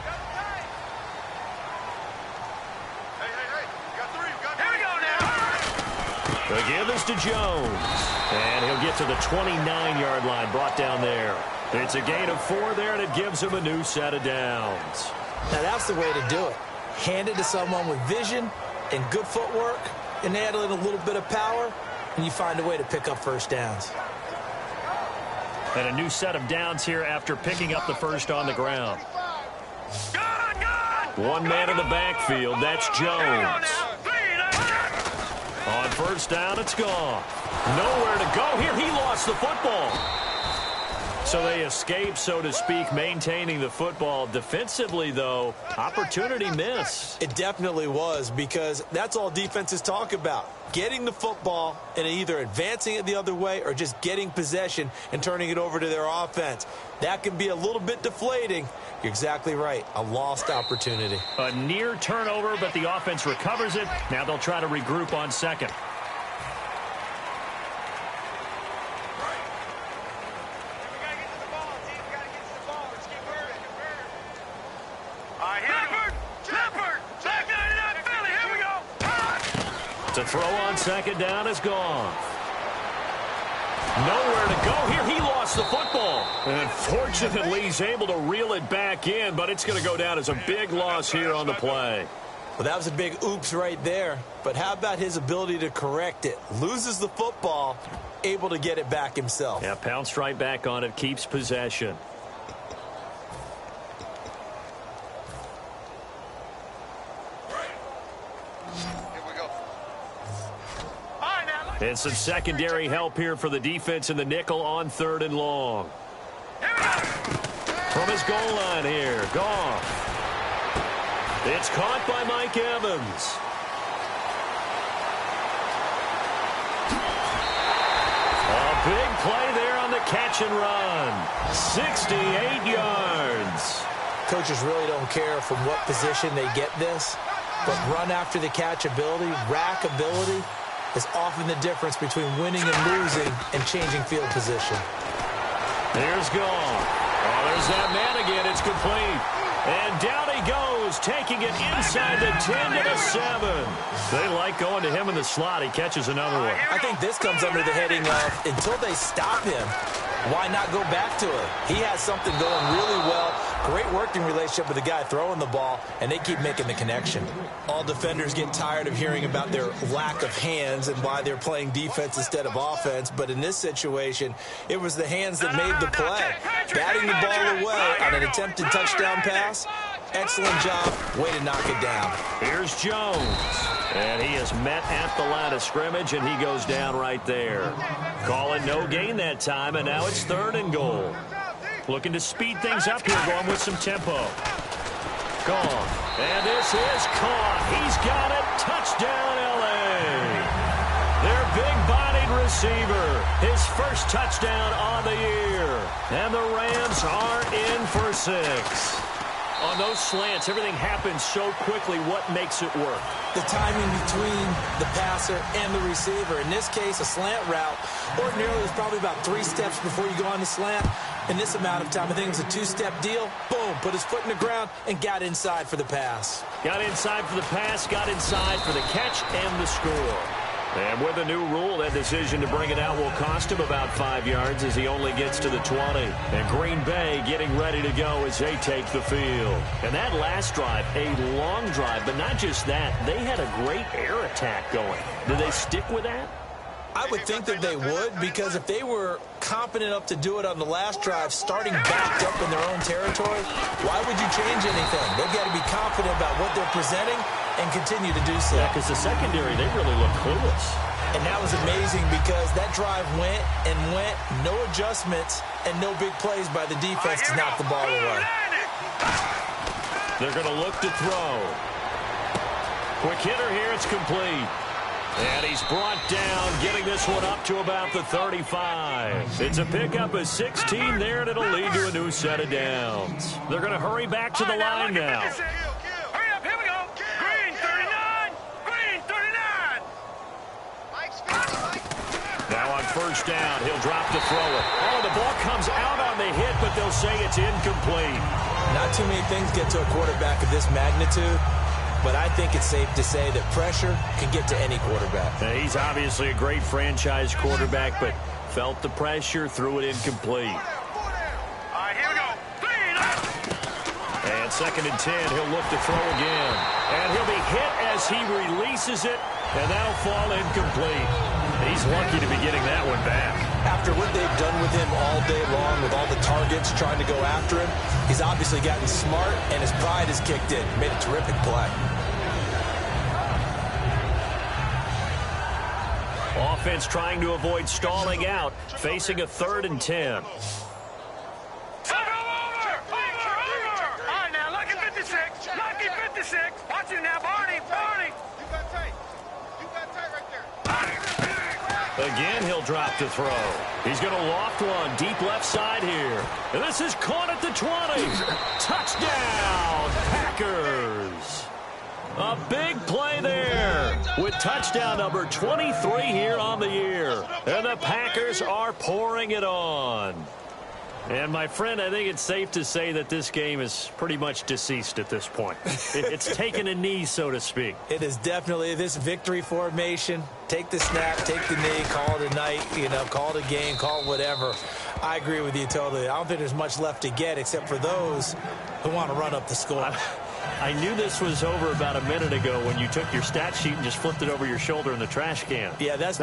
The give is to Jones. And he'll get to the 29-yard line, brought down there. It's a gain of 4 there, and it gives him a new set of downs. Now, that's the way to do it. Hand it to someone with vision and good footwork, and add in a little bit of power, and you find a way to pick up first downs. And a new set of downs here after picking up the first on the ground. One man in the backfield, that's Jones. On first down, it's gone. Nowhere to go here. He lost the football. So they escape, so to speak, maintaining the football. Defensively, though, opportunity missed. It definitely was, because that's all defenses talk about. Getting the football and either advancing it the other way or just getting possession and turning it over to their offense. That can be a little bit deflating. You're exactly right. A lost opportunity. A near turnover, but the offense recovers it. Now they'll try to regroup on second. To throw on second down is gone. Nowhere to go here. He lost the football. And fortunately, he's able to reel it back in, but it's going to go down as a big loss here on the play. Well, that was a big oops right there. But how about his ability to correct it? Loses the football, able to get it back himself. Yeah, pounced right back on it, keeps possession. And some secondary help here for the defense in the nickel on 3rd and long. From his goal line here, Goff. It's caught by Mike Evans. A big play there on the catch and run. 68 yards. Coaches really don't care from what position they get this, but run after the catch ability, rack ability, is often the difference between winning and losing and changing field position. Here's Goff. Oh, there's that man again. It's complete. And down he goes, taking it inside the 10 to the 7. They like going to him in the slot. He catches another one. I think this comes under the heading of, until they stop him, why not go back to it? He has something going really well. Great working relationship with the guy throwing the ball, and they keep making the connection. All defenders get tired of hearing about their lack of hands and why they're playing defense instead of offense. But in this situation, it was the hands that made the play. Batting the ball away on an attempted touchdown pass. Excellent job. Way to knock it down. Here's Jones. And he is met at the line of scrimmage, and he goes down right there. Call it no gain that time, and now it's 3rd and goal. Looking to speed things up here, going with some tempo. Gone. And this is caught. He's got it. Touchdown, L.A. Their big-bodied receiver. His first touchdown on the year. And the Rams are in for 6. On those slants, everything happens so quickly. What makes it work? The timing between the passer and the receiver. In this case, a slant route. Ordinarily, it's probably about 3 steps before you go on the slant. In this amount of time, I think it was a 2-step deal. Boom, put his foot in the ground and got inside for the pass. Got inside for the pass, got inside for the catch and the score. And with a new rule, that decision to bring it out will cost him about 5 yards as he only gets to the 20. And Green Bay getting ready to go as they take the field. And that last drive, a long drive, but not just that. They had a great air attack going. Did they stick with that? I would think that they would, because if they were confident enough to do it on the last drive, starting backed up in their own territory, why would you change anything? They've got to be confident about what they're presenting and continue to do so. Yeah, because the secondary, they really look clueless. And that was amazing because that drive went and went, no adjustments, and no big plays by the defense to knock the ball away. They're going to look to throw. Quick hitter here, it's complete. And he's brought down, getting this one up to about the 35. It's a pickup of 16 there, and it'll lead to a new set of downs. They're going to hurry back to the line now. Hurry up, here we go. Green 39. Green 39. Now on first down, he'll drop to throw it. Oh, the ball comes out on the hit, but they'll say it's incomplete. Not too many things get to a quarterback of this magnitude but I think it's safe to say that pressure can get to any quarterback. Now, he's obviously a great franchise quarterback, but felt the pressure, threw it incomplete. All right, here we go. 3 and out. And 2nd and 10, he'll look to throw again. And he'll be hit as he releases it, and that'll fall incomplete. He's lucky to be getting that one back. After what they've done with him all day long, with all the targets trying to go after him, he's obviously gotten smart, and his pride has kicked in. Made a terrific play. Offense trying to avoid stalling out, facing a 3rd and 10. Over. All right, now, lucky 56. Lucky 56. Watch it now, Barney. Barney. You got tight. You got tight right there. Again, he'll drop to throw. He's going to loft one deep left side here. And this is caught at the 20. Touchdown, Packers. A big play there with touchdown number 23 here on the year. And the Packers are pouring it on. And, my friend, I think it's safe to say that this game is pretty much deceased at this point. It's taken a knee, so to speak. It is definitely this victory formation. Take the snap, take the knee, call it a night, call it a game, call it whatever. I agree with you totally. I don't think there's much left to get except for those who want to run up the score. I knew this was over about a minute ago when you took your stat sheet and just flipped it over your shoulder in the trash can. Yeah, that's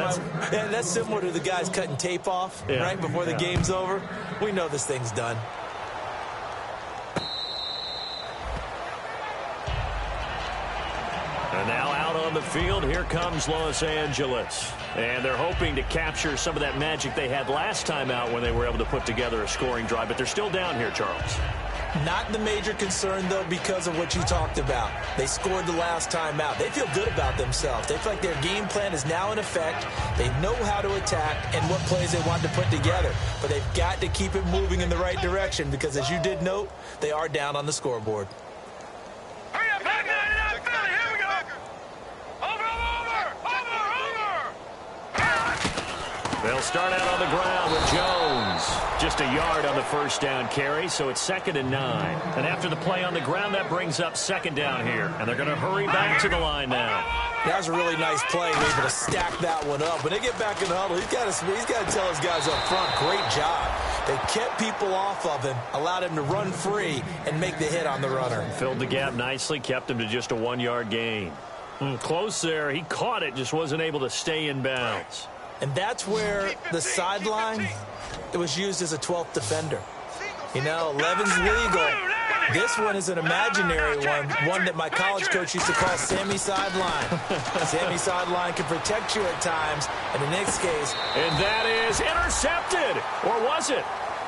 similar to the guys cutting tape off right before the game's over. We know this thing's done. And now out on the field, here comes Los Angeles. And they're hoping to capture some of that magic they had last time out when they were able to put together a scoring drive. But they're still down here, Charles. Not the major concern, though, because of what you talked about. They scored the last time out. They feel good about themselves. They feel like their game plan is now in effect. They know how to attack and what plays they want to put together. But they've got to keep it moving in the right direction because, as you did note, they are down on the scoreboard. Hurry up, back it up, Philly. Here we go. Over. They'll start out on the ground with Jones. Just a yard on the first down carry, so it's 2nd and 9. And after the play on the ground, that brings up 2nd down here. And they're going to hurry back to the line now. That was a really nice play. They're able to stack that one up. When they get back in the huddle, he's got to tell his guys up front, great job. They kept people off of him, allowed him to run free, and make the hit on the runner. Filled the gap nicely, kept him to just a 1-yard gain. Close there. He caught it, just wasn't able to stay in bounds. And that's where the sideline, it was used as a 12th defender. 11's legal. This one is an imaginary one that my college coach used to call Sammy Sideline. Sammy Sideline can protect you at times, and in this case. And that is intercepted. Or was it?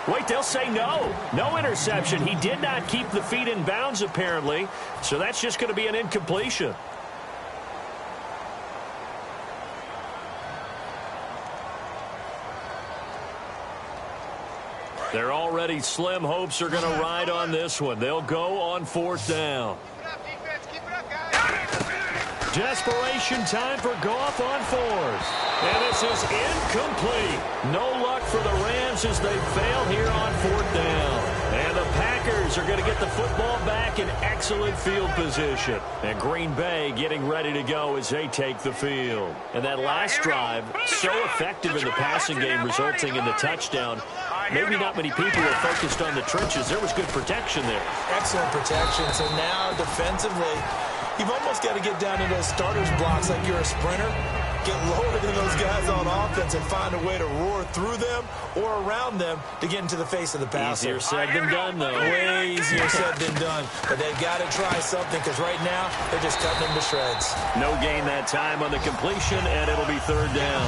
Wait, they'll say no. No interception. He did not keep the feet in bounds, apparently. So that's just going to be an incompletion. They're already slim hopes are going to ride on this one. They'll go on 4th down. Keep it up, guys. Desperation time for Goff on 4th. And this is incomplete. No luck for the Rams as they fail here on 4th down. And the Packers are going to get the football back in excellent field position. And Green Bay getting ready to go as they take the field. And that last drive, so effective in the passing game, resulting in the touchdown. Maybe not many people were focused on the trenches. There was good protection there. Excellent protection. So now defensively, you've almost got to get down to those starters blocks like you're a sprinter. Get lower than those guys on offense and find a way to roar through them or around them to get into the face of the passer. Easier said than done, though. Way easier said than done. But they've got to try something because right now they're just cutting them to shreds. No gain that time on the completion, and it'll be 3rd down.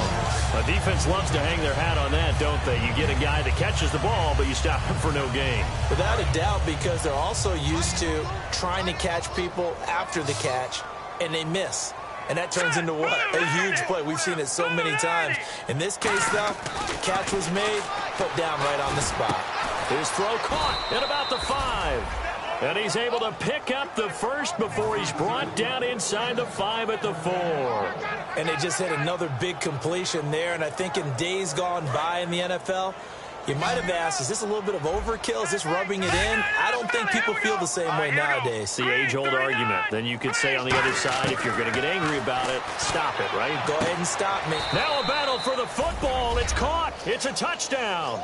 A defense loves to hang their hat on that, don't they? You get a guy that catches the ball, but you stop him for no gain. Without a doubt, because they're also used to trying to catch people after the catch, and they miss. And that turns into what? A huge play. We've seen it so many times. In this case, though, the catch was made, put down right on the spot. His throw caught at about the 5. And he's able to pick up the first before he's brought down inside the 5 at the 4. And they just hit another big completion there. And I think in days gone by in the NFL, You might have asked, is this a little bit of overkill? Is this rubbing it in? I don't think people feel the same way nowadays. The age-old argument. Then you could say on the other side, if you're going to get angry about it, stop it, right? Go ahead and stop me. Now a battle for the football. It's caught. It's a touchdown.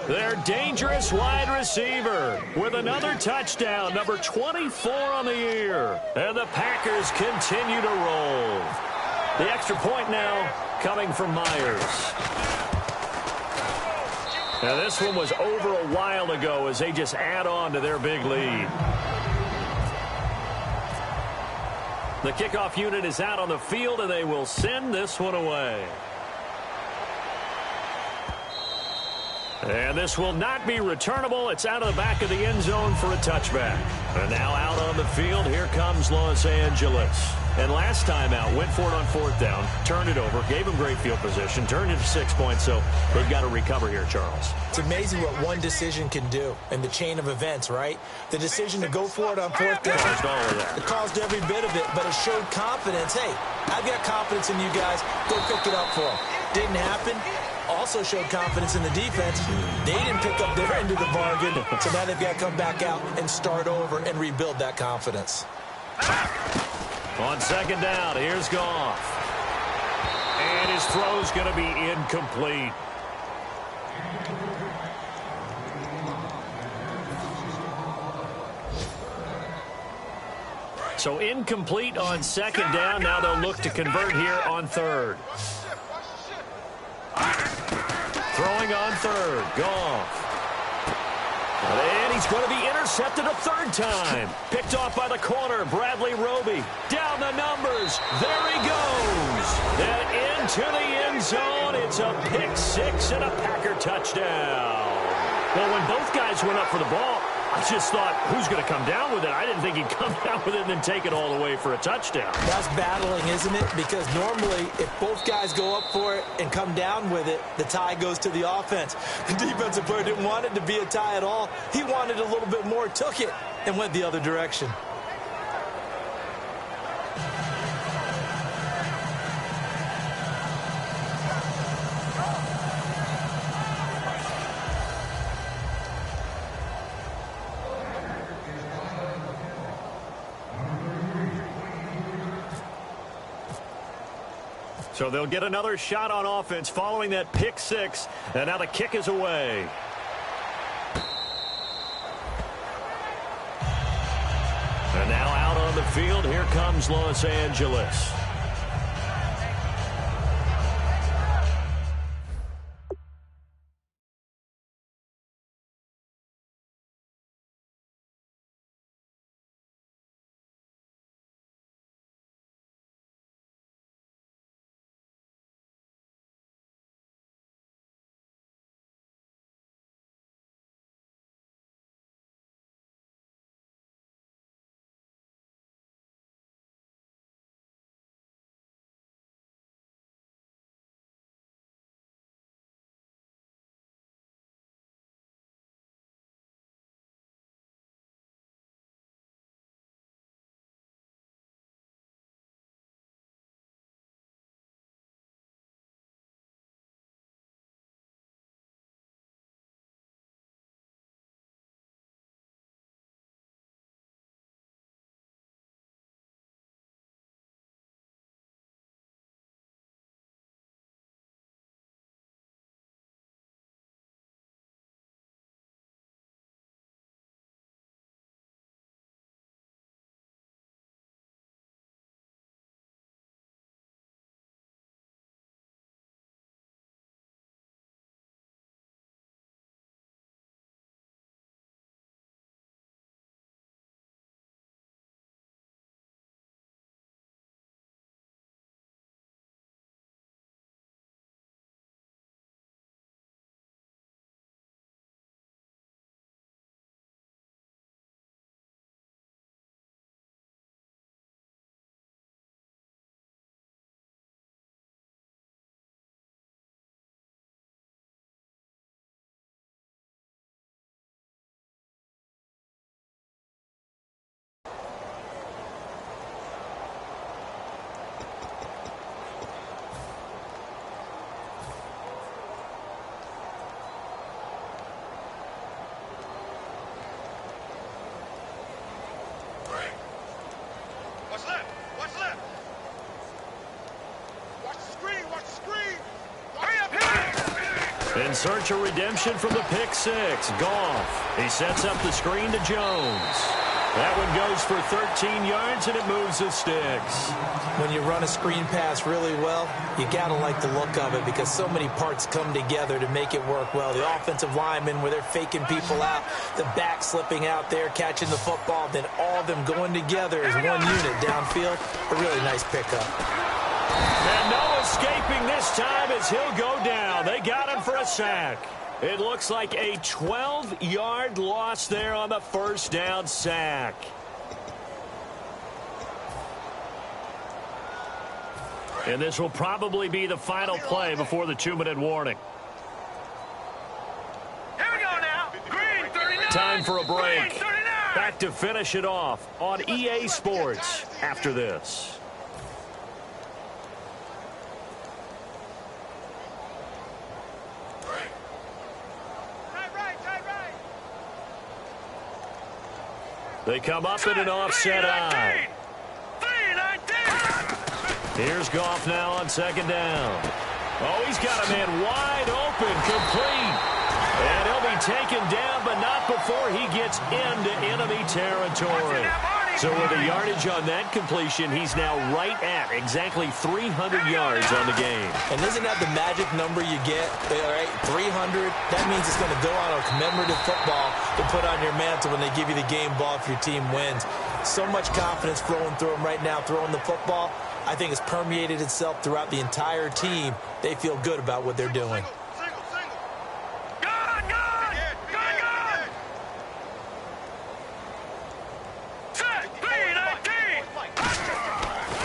Their dangerous wide receiver with another touchdown, number 24 on the year. And the Packers continue to roll. The extra point now coming from Myers. Now this one was over a while ago as they just add on to their big lead. The kickoff unit is out on the field, and they will send this one away. And this will not be returnable. It's out of the back of the end zone for a touchback. And now out on the field, here comes Los Angeles. And last time out, went for it on 4th down, turned it over, gave them great field position, turned it to 6 points, so they've got to recover here, Charles. It's amazing what one decision can do in the chain of events, right? The decision to go for it on 4th down. Caused all of that. It caused every bit of it, but it showed confidence. Hey, I've got confidence in you guys. Go pick it up for them. Didn't happen. Also showed confidence in the defense. They didn't pick up their end of the bargain, so now they've got to come back out and start over and rebuild that confidence. On 2nd down, here's Goff. And his throw's going to be incomplete. So incomplete on 2nd down. Now they'll look to convert here on 3rd. Throwing on 3rd, Goff. And he's going to be intercepted a 3rd time. Picked off by the corner, Bradley Roby. Down the numbers. There he goes. And into the end zone. It's a pick 6 and a Packer touchdown. Well, when both guys went up for the ball, I just thought, who's going to come down with it? I didn't think he'd come down with it and then take it all the way for a touchdown. That's battling, isn't it? Because normally, if both guys go up for it and come down with it, the tie goes to the offense. The defensive player didn't want it to be a tie at all. He wanted a little bit more, took it, and went the other direction. So they'll get another shot on offense following that pick 6. And now the kick is away. And now out on the field, here comes Los Angeles. In search of redemption from the pick six. Goff. He sets up the screen to Jones. That one goes for 13 yards, and it moves the sticks. When you run a screen pass really well, you got to like the look of it because so many parts come together to make it work well. The offensive linemen, where they're faking people out, the back slipping out there, catching the football, then all of them going together as one unit downfield. A really nice pickup. And no escaping this time as he'll go down. They got him for a sack. It looks like a 12-yard loss there on the first down sack. And this will probably be the final play before the 2-minute warning. Here we go now. Green 39. Time for a break. Green 39. Back to finish it off on EA Sports after this. They come up in an offset eye. 3-19. Here's Goff now on second down. Oh, he's got a man wide open, complete. And he'll be taken down, but not before he gets into enemy territory. So with the yardage on that completion, he's now right at exactly 300 yards on the game. And isn't that the magic number you get? Right? 300. That means it's going to go on a commemorative football to put on your mantle when they give you the game ball if your team wins. So much confidence flowing through him right now, throwing the football. I think it's permeated itself throughout the entire team. They feel good about what they're doing.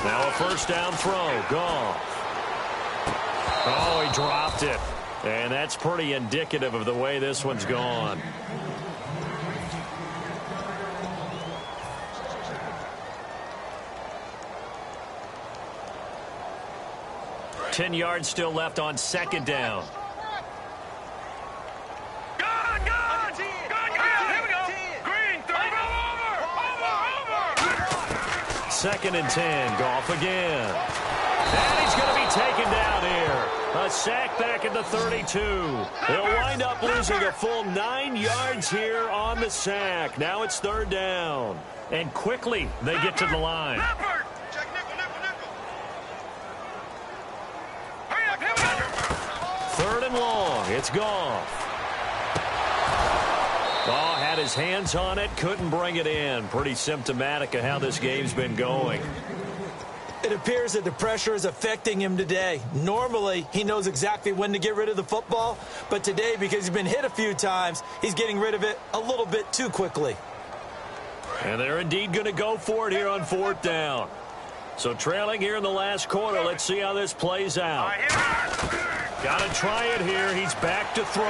Now a first down throw. Goff. Oh, he dropped it. And that's pretty indicative of the way this one's gone. Ten yards still left on second down. Second and 10. Goff again. And he's going to be taken down here. A sack back at the 32. They'll wind up losing a full 9 yards here on the sack. Now it's third down. And quickly they get to the line. Third and long. It's Goff. Oh, had his hands on it, couldn't bring it in. Pretty symptomatic of how this game's been going. It appears that the pressure is affecting him today. Normally, he knows exactly when to get rid of the football, but today, because he's been hit a few times, he's getting rid of it a little bit too quickly. And they're indeed going to go for it here on fourth down. So trailing here in the last quarter, let's see how this plays out. Got to try it here. He's back to throw.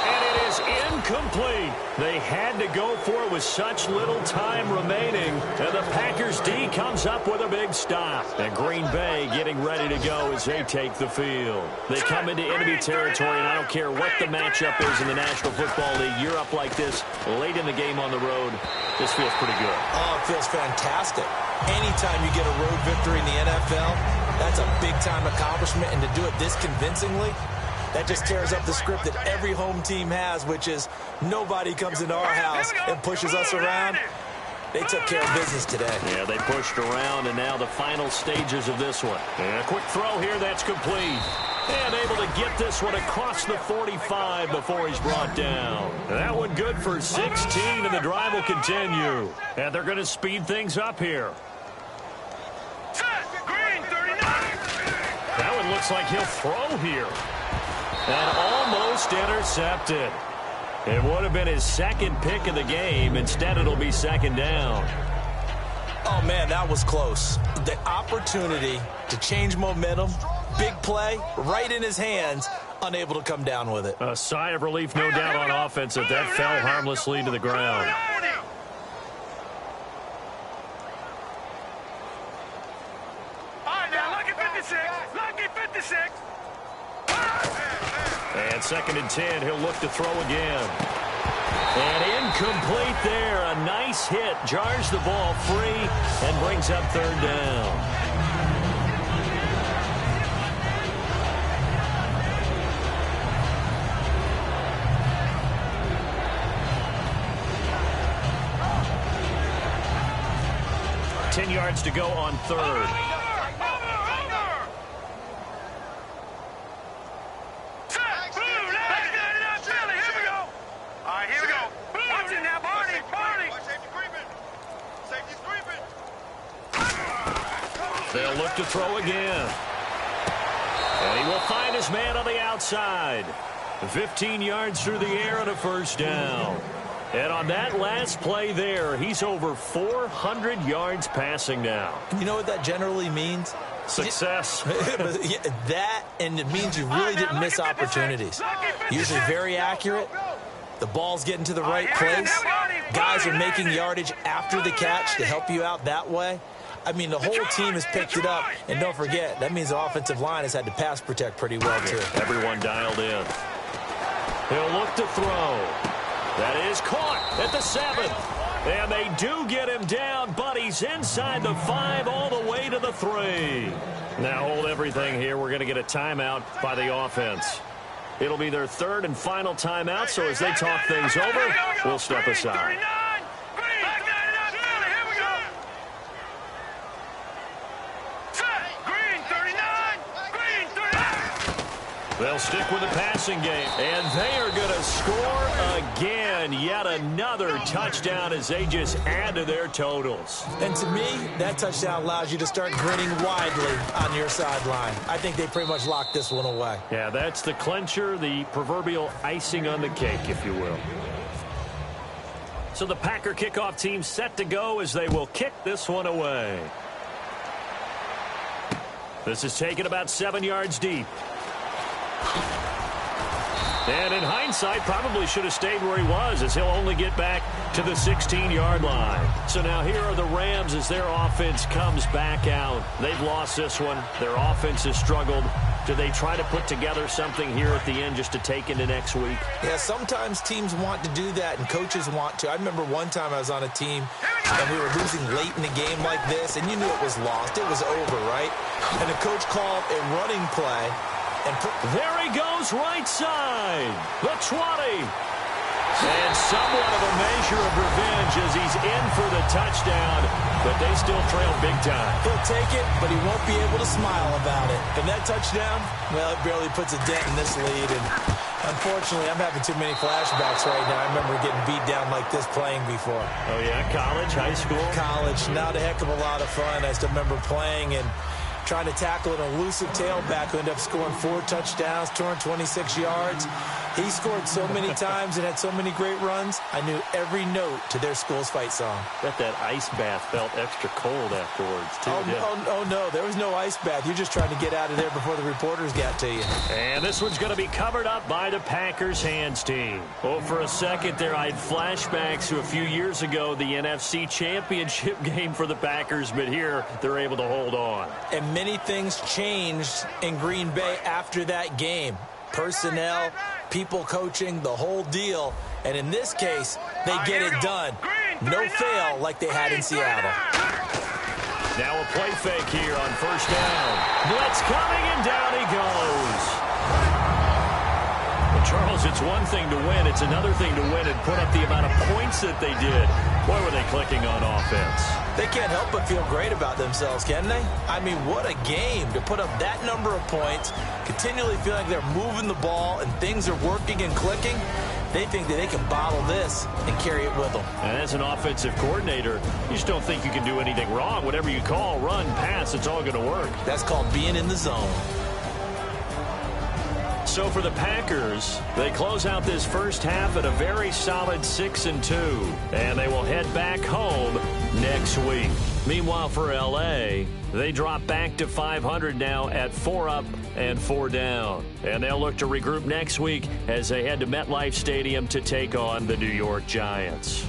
And it is incomplete. They had to go for it with such little time remaining. And the Packers D comes up with a big stop. And Green Bay getting ready to go as they take the field. They come into enemy territory, and I don't care what the matchup is in the National Football League. You're up like this late in the game on the road. This feels pretty good. Oh, it feels fantastic. Anytime you get a road victory in the NFL, that's a big-time accomplishment. And to do it this convincingly, that just tears up the script that every home team has, which is nobody comes into our house and pushes us around. They took care of business today. Yeah, they pushed around, and now the final stages of this one. And a quick throw here, that's complete. And able to get this one across the 45 before he's brought down. That one good for 16, and the drive will continue. And they're going to speed things up here. That one looks like he'll throw here. And almost intercepted. It would have been his second pick of the game. Instead, it'll be second down. Oh, man, that was close. The opportunity to change momentum, big play, right in his hands, unable to come down with it. A sigh of relief, no doubt, on offense that that fell harmlessly to the ground. All right, now, lucky 56. Lucky 56. And second and 10, he'll look to throw again. And incomplete there. A nice hit. Jars the ball free and brings up third down. yards to go on third. They'll look to throw again. And he will find his man on the outside. 15 yards through the air and a first down. And on that last play there, he's over 400 yards passing now. You know what that generally means? Success. That, and it means you really didn't miss opportunities. Usually very accurate. The ball's getting to the right place. Guys are making yardage after the catch to help you out that way. I mean, the whole team has picked it up. And don't forget, that means the offensive line has had to pass protect pretty well, too. Everyone dialed in. He'll look to throw. That is caught at the 7. And they do get him down, but he's inside the 5 all the way to the 3. Now hold everything here. We're going to get a timeout by the offense. It'll be their third and final timeout, so as they talk things over, we'll step aside. They'll stick with the passing game, and they are going to score again. Yet another touchdown as they just add to their totals. And to me, that touchdown allows you to start grinning widely on your sideline. I think they pretty much locked this one away. Yeah, that's the clincher, the proverbial icing on the cake, if you will. So the Packer kickoff team set to go as they will kick this one away. This is taken about 7 yards deep. And in hindsight, probably should have stayed where he was, as he'll only get back to the 16-yard line. So now here are the Rams as their offense comes back out. They've lost this one. Their offense has struggled. Do they try to put together something here at the end just to take into next week? Yeah, sometimes teams want to do that and coaches want to. I remember one time I was on a team and we were losing late in the game like this, and you knew it was lost. It was over, right? And the coach called a running play. There he goes, right side, the 20. And somewhat of a measure of revenge as he's in for the touchdown, but they still trail big time. He'll take it, but he won't be able to smile about it. And that touchdown, well, it barely puts a dent in this lead. And unfortunately, I'm having too many flashbacks right now. I remember getting beat down like this playing before. Oh, yeah? College, high school? College. Not a heck of a lot of fun. I still remember playing and trying to tackle an elusive tailback who ended up scoring 4 touchdowns, 226 yards. He scored so many times and had so many great runs, I knew every note to their school's fight song. Bet that ice bath felt extra cold afterwards, too. Oh, no, there was no ice bath. You're just trying to get out of there before the reporters got to you. And this one's going to be covered up by the Packers hands team. Oh, for a second there, I had flashbacks to a few years ago, the NFC Championship game for the Packers, but here they're able to hold on. And many things changed in Green Bay after that game. Personnel, people coaching, the whole deal. And in this case, they get it done. No fail like they had in Seattle. Now a play fake here on first down. Blitz coming, and down he goes. Well, Charles, it's one thing to win. It's another thing to win and put up the amount of points that they did. Boy, were they clicking on offense. They can't help but feel great about themselves, can they? I mean, what a game to put up that number of points, continually feel like they're moving the ball and things are working and clicking. They think that they can bottle this and carry it with them. And as an offensive coordinator, you just don't think you can do anything wrong. Whatever you call, run, pass, it's all going to work. That's called being in the zone. So for the Packers, they close out this first half at a very solid 6-2, and they will head back home next week. Meanwhile, for L.A., they drop back to 500 now at 4 up and 4 down. And they'll look to regroup next week as they head to MetLife Stadium to take on the New York Giants.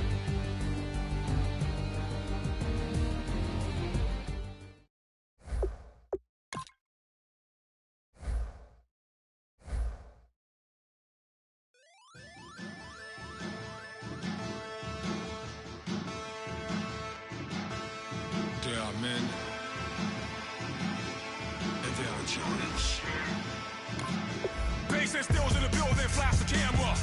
Bass and stills in the building, flash the camera.